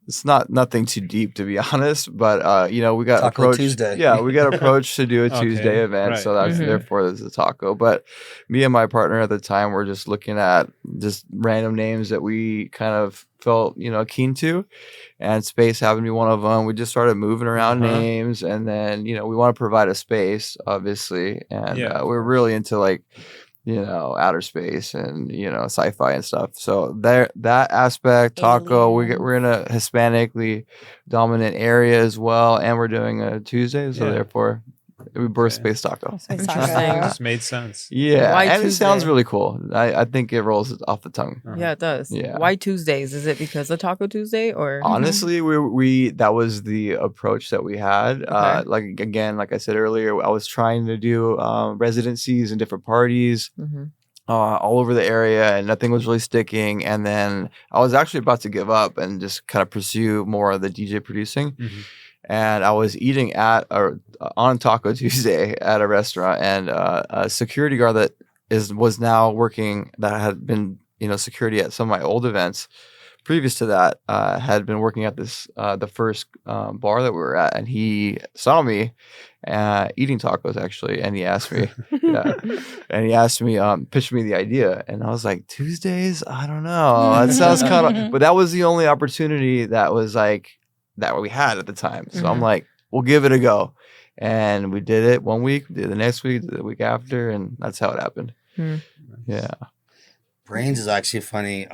It's nothing too deep, to be honest, but we got Taco approached. Tuesday. Yeah, we got approached to do a Okay, Tuesday event, right. so that's Mhm. therefore there's a taco. But me and my partner at the time were just looking at just random names that we kind of felt keen to, and space happened to be one of them. We just started moving around Uh-huh. names, and then we want to provide a space, obviously, and Yeah, of we're really into outer space and sci-fi and stuff. So that aspect, taco, Aliens. we're in a Hispanically dominant area as well, and we're doing a Tuesday, so Yeah. therefore we birthed Okay. Space Taco. Space Interesting. Taco. Just made sense. Yeah, Why and it sounds Tuesday? really cool. I think it rolls off the tongue. Uh-huh. Yeah, it does. Yeah. Why Tuesdays? Is it because of Taco Tuesday or? Honestly, we that was the approach that we had. Like I said earlier, I was trying to do residencies and different parties Mhm. all over the area, and nothing was really sticking. And then I was actually about to give up and just kind of pursue more of the DJ producing. Mhm. And I was eating on Taco Tuesday at a restaurant, and a security guard that was now working, that had been, security at some of my old events. Previous to that, had been working at this the first bar that we were at, and he saw me eating tacos actually, and he asked me, pitched me the idea, and I was like, Tuesdays, I don't know, that sounds kind of, but that was the only opportunity that was like that we had at the time. So I'm like, we'll give it a go, and we did it one week, we did it the next week, did it the week after, and that's how it happened. Yeah. Brains is actually funny.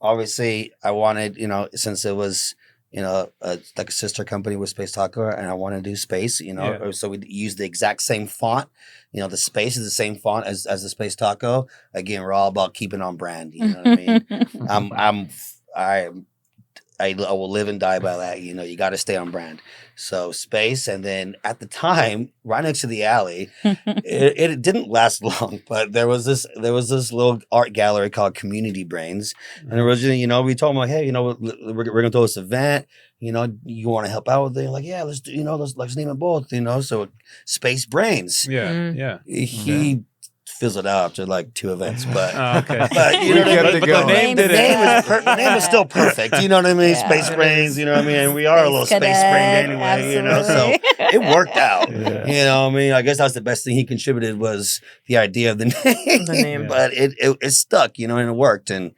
Obviously, I wanted, since it was, like a sister company with Space Taco, and I wanted to do space, so we use the exact same font. The space is the same font as the Space Taco. Again, we're all about keeping on brand. You know what I mean? I will live and die by that. You got to stay on brand. So space, and then at the time, right next to the alley, it didn't last long, but there was this little art gallery called Community Brains, and originally, we told them like, hey, we're gonna throw this event. You want to help out with it? Like, yeah, let's do. Let's name it both. So Space Brains. Yeah. He fizzled out after like 2 events, but Okay. but the name did it. the name is still perfect. You know what I mean? Yeah. Space Brains. You know what I mean? And we are a little space brained anyway. So it worked out. Yeah. You know what I mean? I guess that's the best thing he contributed was the idea of the name. The name. But it stuck. And it worked. And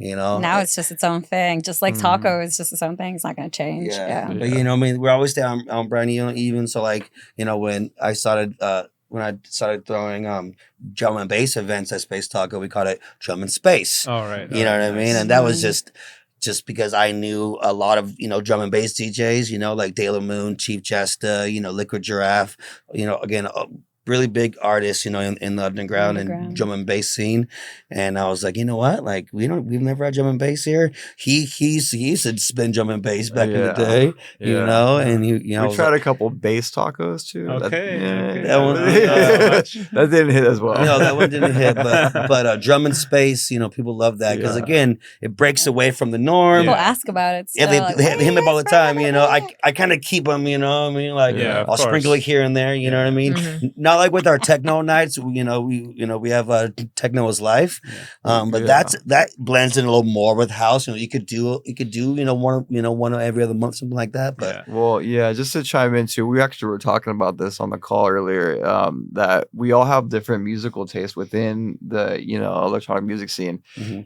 Now it's just its own thing. Just like taco is just its own thing. It's not going to change. Yeah. Yeah. But we always stay on brand. Even so, like when I started. When I started throwing drum and bass events at Space Taco, we called it Drum and Space. All right. You know what I mean? And that was just because I knew a lot of, drum and bass DJs, like De La Moon, Chief Jesta, Liquid Giraffe, again, really big artists, in the underground and drum and bass scene. And I was like, you know what? Like we've never had drum and bass here. He used to spin drum and bass back in the day, and we tried a couple bass tacos too. Okay. That one, that didn't hit as well. No, that one didn't hit, but drum and space, people love that because again, it breaks away from the norm. People ask about it. Yeah, they hit me up all the time. I kind of keep them. Like I'll sprinkle it here and there. You know what I mean? Not like with our techno nights. We have techno is life, but that blends in a little more with house. You could do one every other month, something like that. But well, yeah, just to chime in too, we actually were talking about this on the call earlier. That we all have different musical tastes within the electronic music scene,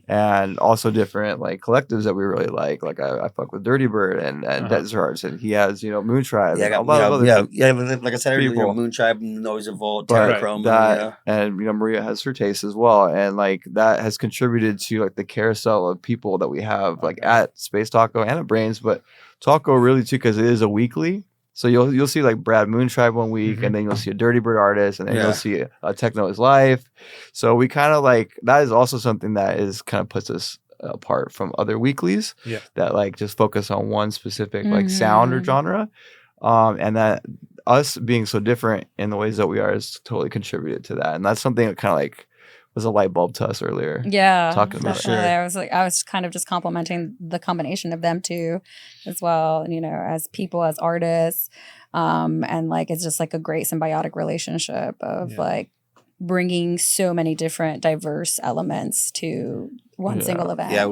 and also different like collectives that we really like. Like I fuck with Dirty Bird and Desert Hearts, and he has Moon Tribe. Yeah, a lot of other like I said earlier, Moon Tribe, Noise Revolt, Terrachrome, and Maria has her taste as well, and like that has contributed to like the carousel of people that we have like at Space Taco and at Brains, but Taco really too because it is a weekly. So you'll see like Brad Moon Tribe one week, and then you'll see a Dirty Bird artist, and then you'll see a Techno is Life. So we kind of like that is also something that is kind of puts us apart from other weeklies that like just focus on one specific like sound or genre, and that us being so different in the ways that we are has totally contributed to that, and that's something that kind of like was a light bulb to us earlier. Yeah, talking about I was kind of just complimenting the combination of them two, as well. As people, as artists, and like it's just like a great symbiotic relationship of like bringing so many different diverse elements to one single event. Yeah,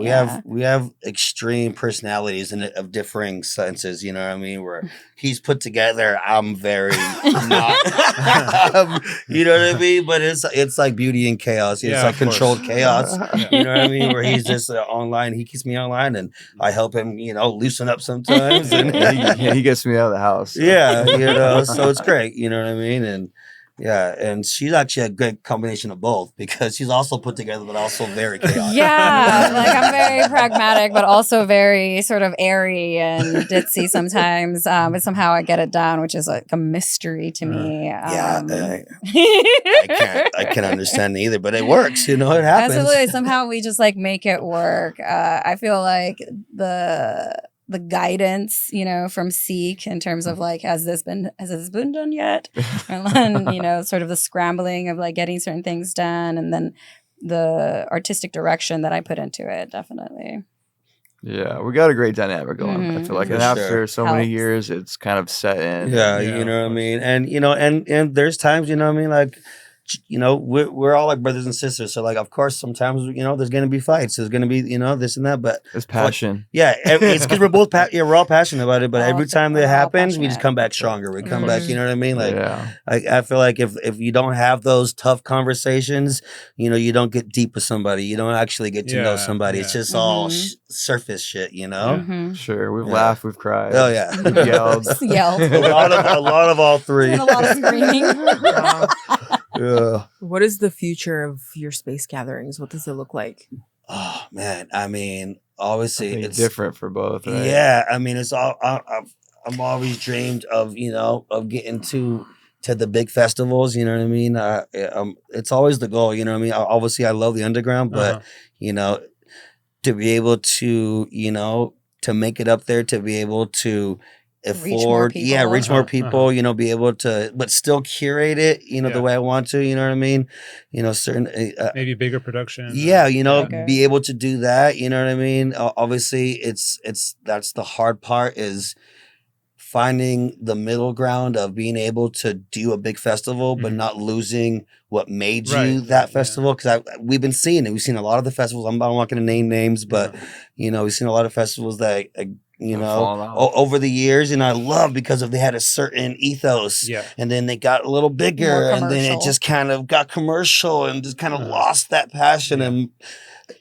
we have extreme personalities of differing senses. You know what I mean? Where he's put together, I'm very not. You know what I mean? But it's like beauty and chaos. It's like controlled chaos. You know what I mean? Where he's just online. He keeps me online, and I help him. Loosen up sometimes. And he gets me out of the house. So. Yeah, so it's great. You know what I mean? And yeah, and she's actually a good combination of both because she's also put together, but also very chaotic. Yeah, like I'm very pragmatic, but also very sort of airy and ditzy sometimes. But somehow I get it done, which is like a mystery to me. I can't understand either, but it works. It happens. Absolutely. Somehow we just like make it work. I feel like the guidance, from Seek in terms of like, has this been done yet? And then, sort of the scrambling of like getting certain things done, and then the artistic direction that I put into it, definitely. Yeah, we got a great dynamic going. I feel like, and after so many years, it's kind of set in. Yeah, you know what I mean? And, and there's times, like, you know, we're all like brothers and sisters. So like, of course, sometimes, you know, there's going to be fights. There's going to be, you know, this and that. But It's passion. yeah, it's because we're both, we're all passionate about it. But All every time we're that all happens, we just passionate. come back stronger. We come back, you know what I mean? Like, yeah. I feel like if you don't have those tough conversations, you know, you don't get deep with somebody. You don't actually get to know Yeah, somebody. It's yeah. just all Mhm. surface shit, you know? Mhm. Sure. We've Yeah. laughed, we've cried. Oh yeah, We've yelled. Yelled. a lot of all three. And a lot of screaming. Wow. Yeah. What is the future of your space gatherings? What does it look like? Oh man, I mean, I obviously think it's different for both, right? Yeah, I mean, it's all. I'm always dreamed of, you know, of getting to the big festivals. You know what I mean? It's always the goal. You know what I mean? Obviously, I love the underground, but Uh-huh. you know, to be able to, you know, to make it up there, to be able to Reach more afford, yeah, people. reach more Uh-huh, people. uh-huh. You know, be able to, but still curate it. You know, Yeah. the way I want to. You know what I mean? You know, certain. Maybe bigger production. Yeah, you know, Bigger. be able to do that. You know what I mean? Obviously, it's that's the hard part is finding the middle ground of being able to do a big festival, but Mhm. not losing what made Right, you right, that yeah. festival. Because we've been seeing it. We've seen a lot of the festivals. I'm not going to name names, but Uh-huh. you know, we've seen a lot of festivals that you Have know fallen off. over the years, and I love because of they had a certain ethos. Yeah. And then they got a little bigger, More and then it commercial. just kind of got commercial and just kind of Uh-huh. lost that passion. Yeah. And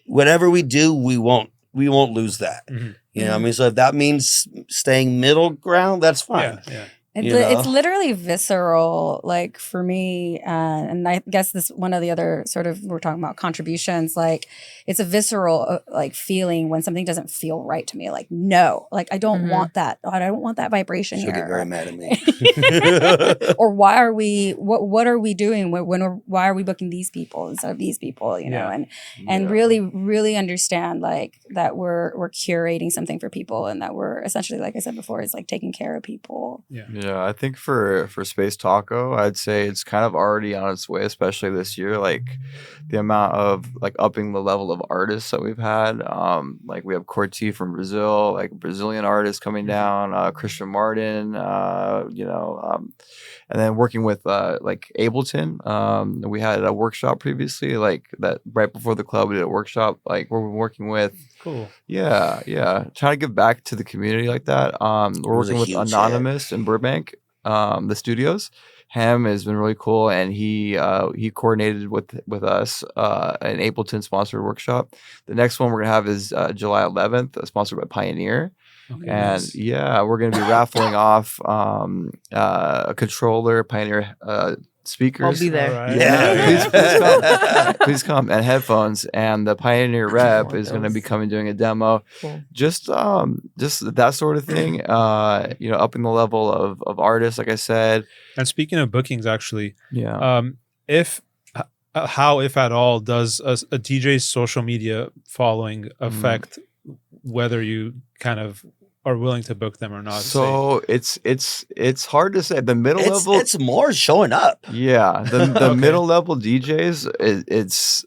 whatever we do, we won't lose that. Mhm. You know what I mean? So if that means staying middle ground, that's fine. Yeah. Yeah. You It's know? literally visceral, like for me, and I guess this one of the other sort of we're talking about contributions. Like it's a visceral like feeling when something doesn't feel right to me. Like no, like I don't Mhm. want that. I don't want that vibration She'll here. get very mad at me. Or why are we? What are we doing? Why are we booking these people instead of these people? You know, Yeah. and Yeah. really understand like that we're curating something for people and that we're essentially, like I said before, is like taking care of people. Yeah, I think for Space Taco, I'd say it's kind of already on its way, especially this year. Like the amount of like upping the level of artists that we've had. Like we have Corti from Brazil, like Brazilian artists coming down, Christian Martin, and then working with like Ableton. We had a workshop previously, like that right before the club. We did a workshop, like where we're working with. Cool. Yeah, trying to give back to the community like that. We're was a working with huge hit. Anonymous in Burbank, the studios. Ham has been really cool, and he coordinated with us an Ableton sponsored workshop. The next one we're gonna have is July 11th, sponsored by Pioneer. Okay. And nice. yeah, we're gonna be raffling off a controller, Pioneer speakers. I'll be there. All right. Yeah, please come. Please come. And headphones. And the Pioneer rep want is going to be those. coming doing a demo. Cool. Just that sort of thing. Upping the level of artists, like I said. And speaking of bookings, actually, Yeah. how, if at all, does a DJ's social media following affect whether you kind of are willing to book them or not? So it's hard to say. The middle level, It's more showing up. yeah. The Okay. middle level DJs, it's.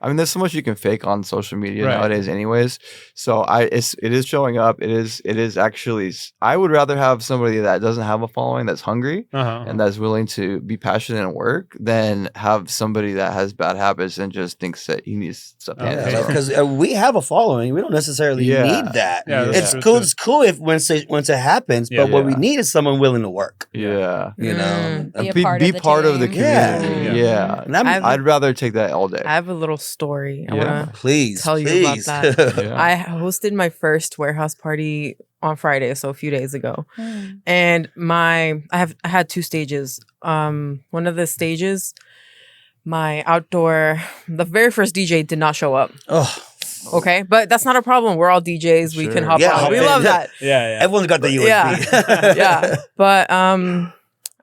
I mean, there's so much you can fake on social media Right. nowadays, anyways. So it is showing up. It is actually. I would rather have somebody that doesn't have a following that's hungry Uh-huh. and that's willing to be passionate and work than have somebody that has bad habits and just thinks that he needs stuff. Okay. handed Yeah, to him. because we have a following. We don't necessarily Yeah. need that. Yeah, that's It's true, cool. too. It's cool if once it happens. Yeah. But what we Yeah. need is someone willing to work. Yeah. You know. Be a Be part of the team. community. Yeah. Yeah. And I'm, I'd rather take that all day. I have a little story. I Yeah. want to please tell you about please. that. Yeah. I hosted my first warehouse party on Friday, so a few days ago. And I had two stages. One of the stages, my outdoor, the very first DJ did not show up. Oh, Okay, but that's not a problem. We're all DJs. We can Sure. hop Yeah, on. hop We in. love that. Yeah. everyone's got the USB. Yeah. Yeah. But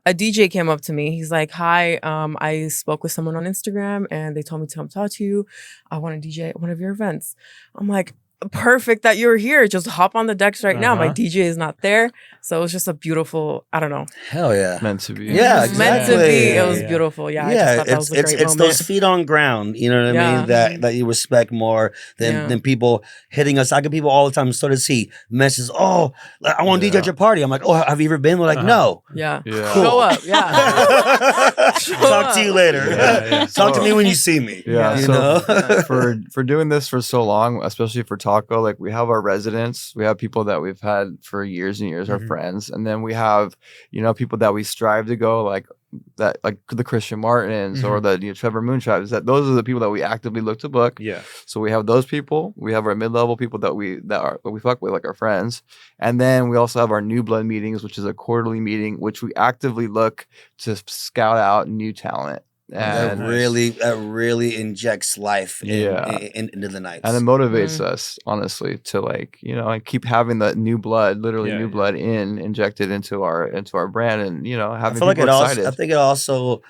a DJ came up to me. He's like, "Hi, I spoke with someone on Instagram and they told me to come talk to you. I want to DJ at one of your events." I'm like, "Perfect that you're here. Just hop on the decks right now." My Uh-huh. DJ is not there. So it was just a beautiful, I don't know. Hell yeah. Meant to be. Yeah, It was meant to be. exactly. It was Yeah. beautiful. Yeah. I Yeah, just thought that was a great it's moment. those feet on ground, you know what I Yeah. mean? That you respect more Yeah. than people hitting us. I get people all the time started to see messages. Oh, I want to DJ Yeah. at your party. I'm like, oh, have you ever been? They're like, Uh-huh. no. Yeah. Yeah. Show up. Yeah. Talk to you later. Yeah. Talk to me when you see me. Yeah, You so know? for doing this for so long, especially for Taco, like we have our residents, we have people that we've had for years and years, our Mhm. friends, and then we have people that we strive to go like the Christian Martins or the Trevor Moonshives. That those are the people that we actively look to book. Yeah. So we have those people. We have our mid-level people that we fuck with, like our friends, and then we also have our new blood meetings, which is a quarterly meeting, which we actively look to scout out new talent. That And really injects life into the nights. and it motivates us, honestly, to like keep having the new blood, literally new blood injected into our brand, and I having feel like people excited. I think it also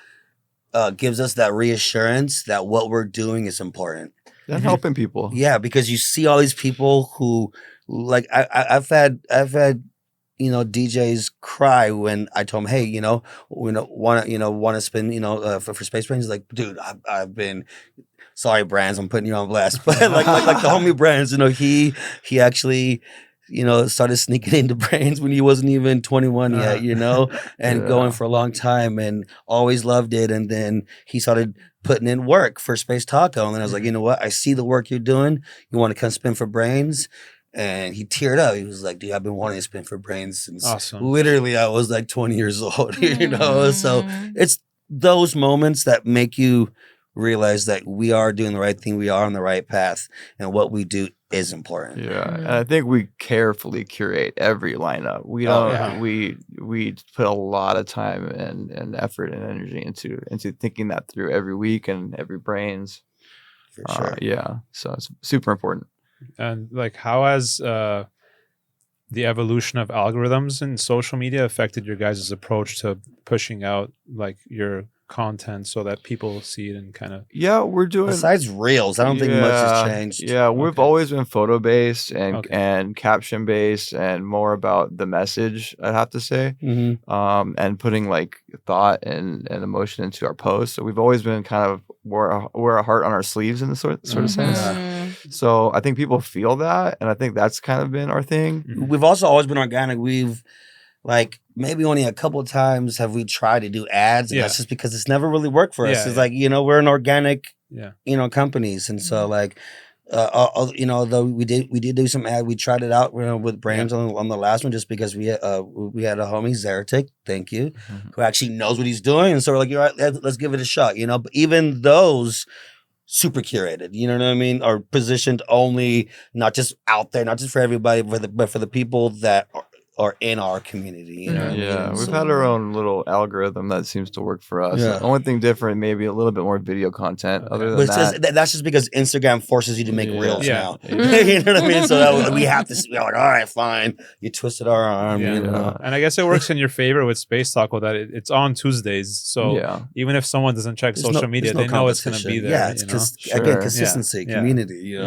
gives us that reassurance that what we're doing is important. and helping people. Yeah, because you see all these people who like I've had DJs cry when I told them, hey, want to spin for Space Brains. Like, dude, I've been sorry, Brands, I'm putting you on blast, but like the homie Brands, he actually started sneaking into Brains when he wasn't even 21 yet, and going for a long time and always loved it, and then he started putting in work for Space Taco, and then I was like, you know what, I see the work you're doing. You want to come spin for Brains? And he teared up. He was like, dude, I've been wanting to spin for Brains since literally I was like 20 years old, So it's those moments that make you realize that we are doing the right thing. We are on the right path. And what we do is important. Yeah. And I think we carefully curate every lineup. We don't, we put a lot of time and effort and energy into thinking that through every week and every Brains. For sure. So it's super important. And like, how has the evolution of algorithms in social media affected your guys' approach to pushing out like your content so that people see it and kind of we're doing besides reels, I don't think much has changed. We've always been photo based and caption based and more about the message, I'd have to say. And putting like thought and emotion into our posts. So we've always been kind of wear a heart on our sleeves in the sort of sense. So I think people feel that, and I think that's kind of been our thing. We've also always been organic. We've like maybe only a couple of times have we tried to do ads, and that's just because it's never really worked for us. It's like, we're an organic, companies, and so like, though we did do some ad, we tried it out, with Brains on the last one, just because we had a homie Zeratic, thank you, who actually knows what he's doing, and so we're like, all right, let's give it a shot, But even those super curated, you know what I mean, are positioned only not just out there, not just for everybody, but for the people that are in our community. You know what I mean? We've had our own little algorithm that seems to work for us. The only thing different, maybe a little bit more video content. Other than that's just because Instagram forces you to make reels now. You know what I mean? So we have to. We're like, all right, fine. You twisted our arm. And I guess it works in your favor with Space Taco that it's on Tuesdays. So even if someone doesn't check social media, they know it's going to be there. Yeah, it's again consistency, community.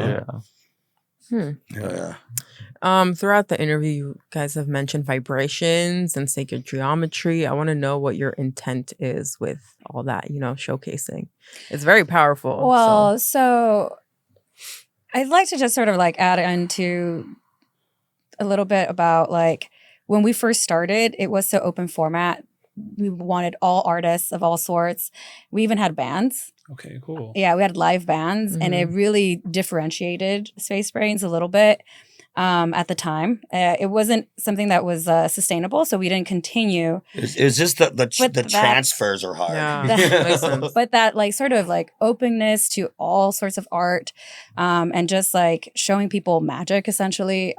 Throughout the interview, you guys have mentioned vibrations and sacred geometry. I want to know what your intent is with all that, showcasing. It's very powerful. Well, so I'd like to just sort of like add into a little bit about like when we first started, it was so open format. We wanted all artists of all sorts. We even had bands. Okay, cool. Yeah, we had live bands, and it really differentiated Space Brains a little bit. At the time, it wasn't something that was sustainable, so we didn't continue. It's just the transfers are hard. Yeah, but that like sort of like openness to all sorts of art, and just like showing people magic essentially,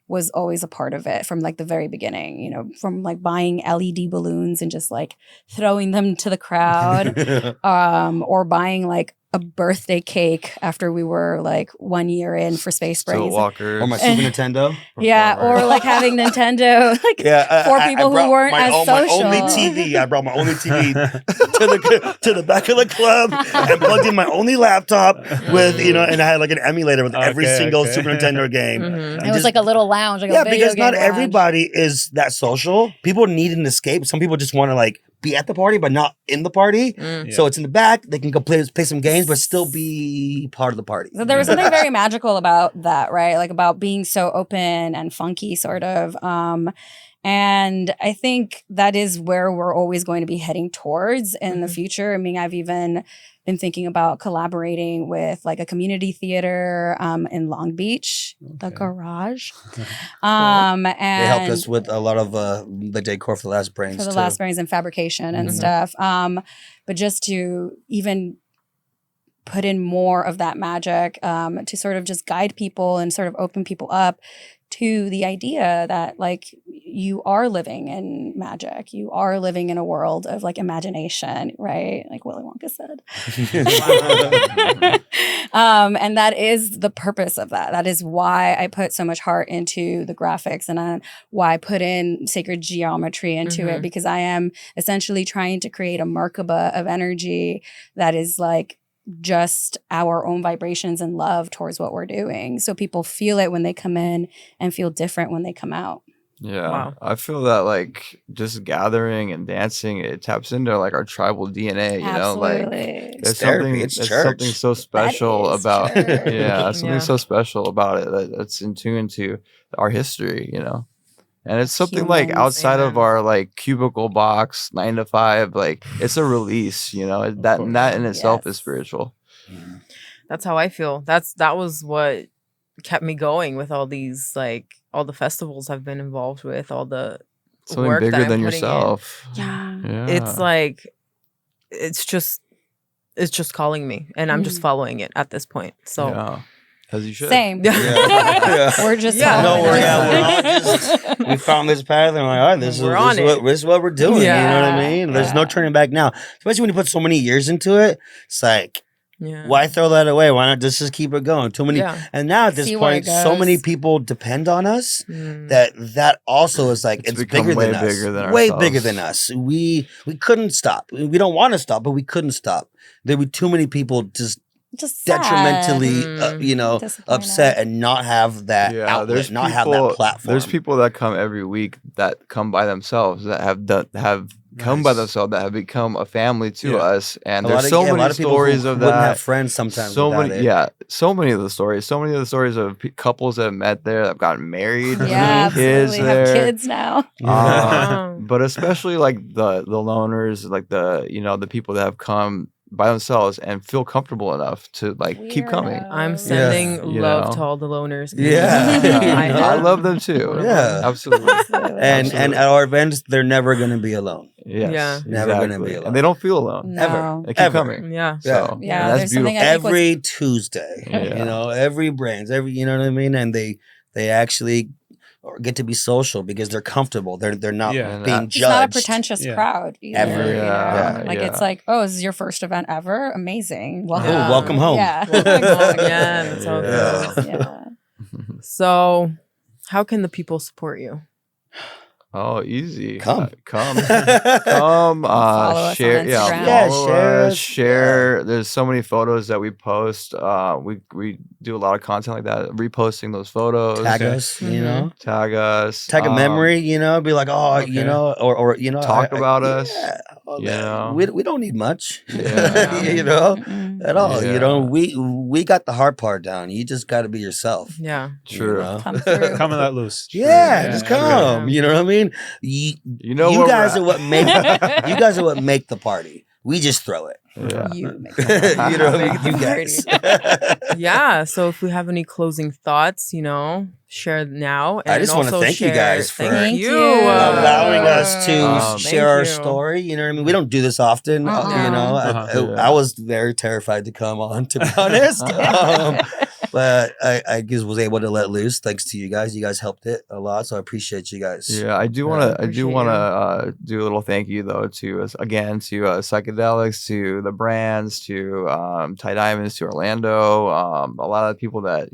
was always a part of it from like the very beginning. From like buying LED balloons and just like throwing them to the crowd, or buying like a birthday cake after we were like 1 year in for Space Brains. Or my Super Nintendo. Or like having Nintendo for people who weren't as social. My only TV. I brought my only TV to the back of the club and plugged in my only laptop with, and I had like an emulator with every single Super Nintendo game. It was like a little lounge, like a video because not game everybody is that social. People need an escape. Some people just want to like be at the party, but not in the party. So it's in the back. They can go play some games, but still be part of the party. So there was something very magical about that, right? Like about being so open and funky, sort of. And I think that is where we're always going to be heading towards in the future. I mean, I've even been thinking about collaborating with like a community theater in Long Beach, the Okay. Garage. They helped And us with a lot of the decor for the Last Brains for the too. last bearings and fabrication and Mhm. stuff. But just to even put in more of that magic to sort of just guide people and sort of open people up to the idea that like you are living in magic. You are living in a world of like imagination, right? Like Willy Wonka said. And that is the purpose of that. That is why I put so much heart into the graphics and why I put in sacred geometry into it, Mhm. because I am essentially trying to create a Merkaba of energy that is like just our own vibrations and love towards what we're doing. So people feel it when they come in and feel different when they come out. Yeah, Wow. I feel that like just gathering and dancing, it taps into like our tribal DNA. You know, like Absolutely. there's therapy, something, it's there's something church. so special is about church. yeah, something Yeah. so special about it that's in tune to our history. You know, and it's something like Humans, outside of amen. our like cubicle box 9 to 5. Like it's a release. You know, that course. that in itself is Yes. spiritual. That's how I feel. That was what kept me going with all these, like, all the festivals I've been involved with, all the Something work that bigger I'm than putting in. yourself. Yeah. Yeah, It's like it's just calling me, and I'm just Mhm. following it at this point. So yeah, as you should. Same. Yeah. Yeah. We're just Yeah. No, following we're all it. just we found this path and we're like, all right, this We're on is what we're doing. Yeah. You know what I mean? There's no Yeah. turning back now. Especially when you put so many years into it. It's like, yeah. why throw that away? Why not just keep it going? Too many Yeah. and now at this See where point, it so many goes. people depend on us Mm. that also is like It's it's become bigger way than us. bigger than way ourselves. bigger than us. We couldn't stop. We don't want to stop, but we couldn't stop. There were too many people just Just sad. detrimentally, Mm. Disappointed. upset and not have that Yeah, outlet, there's not people. have that platform. There's people that come every week that come by themselves that have come by Nice. themselves that have become a family to Yeah. us, and A there's lot of, so yeah, a many lot of people stories who of wouldn't that. have friends sometimes. So without many, it. yeah, so many of the stories. So many of the stories of couples that have met there, that have gotten married, Yeah, kids absolutely. there. Have kids now. Wow. But especially like the loners, like the the people that have come by themselves and feel comfortable enough to like keep coming. I'm Weirdos. sending You love know. to all the loners. Yeah. I, You know? I am love them too. one of Yeah. them. Absolutely. Absolutely. and Absolutely. at our events, they're never going to be alone. Yes, Yeah. Never gonna exactly. be alone. And they don't feel alone. No. Ever. They keep Ever. coming. Yeah. So Yeah. Yeah, and that's there's something beautiful. I think what's- Every Tuesday, Yeah. you know, every brands, you know what I mean, and they actually get to be social because they're comfortable. They're not Yeah. being It's judged. not a pretentious Yeah. crowd either. Ever. You know? Yeah. Like Yeah. it's like, oh, this is your first event ever? Amazing. Welcome. Yeah. Oh, welcome home. Yeah. Welcome home. Exactly. Yeah, that's how it Yeah. goes. Yeah. So, how can the people support you? Oh, easy. Come. Come. Come. Follow us on Share. Instagram. Yeah. Yeah, Follow share us. us. Share. There's so many photos that we post. We do a lot of content like that. Reposting those photos. Tag Okay. us, you Mhm. know, Tag us. tag a memory, you know, be like, oh, you Okay. know, or you know, Talk about us, yeah, all you that. know. We don't need much, Yeah. you know, Mm-mm. at all. You know, Yeah. we got the hard part down. You just got to be yourself. Yeah. True. You know? Come through. Come and let loose. Yeah, Yeah, just true. come. You know what I mean? You know you where guys we're are what make you guys are what make the party. We just throw it. Yeah. You make you the know, party. you guys. Yeah. So, if we have any closing thoughts, share now. And I just wanna also thank you share- guys for Thank you. Allowing us to Thank share our you. story. You know what I mean? We don't do this often. Uh-uh. You know, Uh-huh. I was very terrified to come on, to be honest. But I just was able to let loose thanks to you guys. You guys helped it a lot, so I appreciate you guys. Yeah, I do want to. I do appreciate want to do a little thank you though to again to Psychedelics, to the brands, to Ty Diamonds, to Orlando. A lot of people that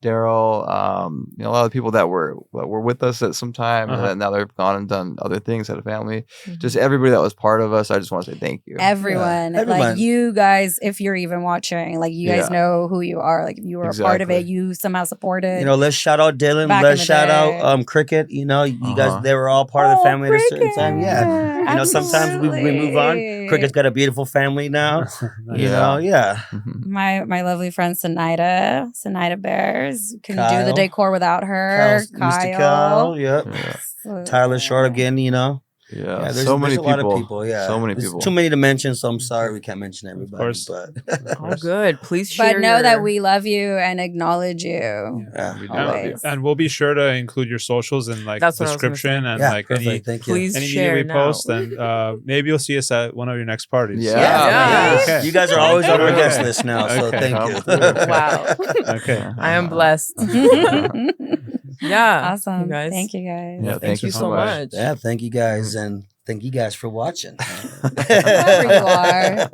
Daryl. A lot of people that were with us at some time, Uh-huh. and then now they've gone and done other things, had a family. Mhm. Just everybody that was part of us. I just want to say thank you. Everyone, everyone. like you guys, if you're even watching, like you guys Yeah. know who you are. Like if you were a part of it, Exactly. you somehow supported. You know, let's shout out Dylan. Back in Let's the shout day. out Cricket. You know, you guys, Uh-huh. they were all part of the Oh, family at a certain Cricket. time. Yeah. You know, sometimes we move on. Absolutely. Cricket's got a beautiful family now. You Yeah. know, yeah. My lovely friend Sinaida Bears can do the Kyle. decor without her. Mr. Kyle. Yep. Yeah. Absolutely. Tyler Short again, you know. Yeah, there's, so many there's a lot people. of people. Yeah, So many There's people. Too many to mention, so I'm sorry we can't mention everybody. course. But All good. Please share. But know that your- we love you and acknowledge you. Yeah. We do And, love you. Always. and we'll be sure to include your socials in like That's what I was gonna description say. and yeah, like perfect. Thank you. Please any media share we now. post, and maybe you'll see us at one of your next parties. Yeah. Yeah. Okay. You guys are always on our Okay. guest list now, so Okay. thank Come you. through. Wow. Okay. I am blessed. Yeah. Awesome. You guys. Thank you guys. Yeah, Thank you so much. Yeah, thank you guys, and thank you guys for watching. Wherever you are.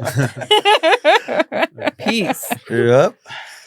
Peace. Yep.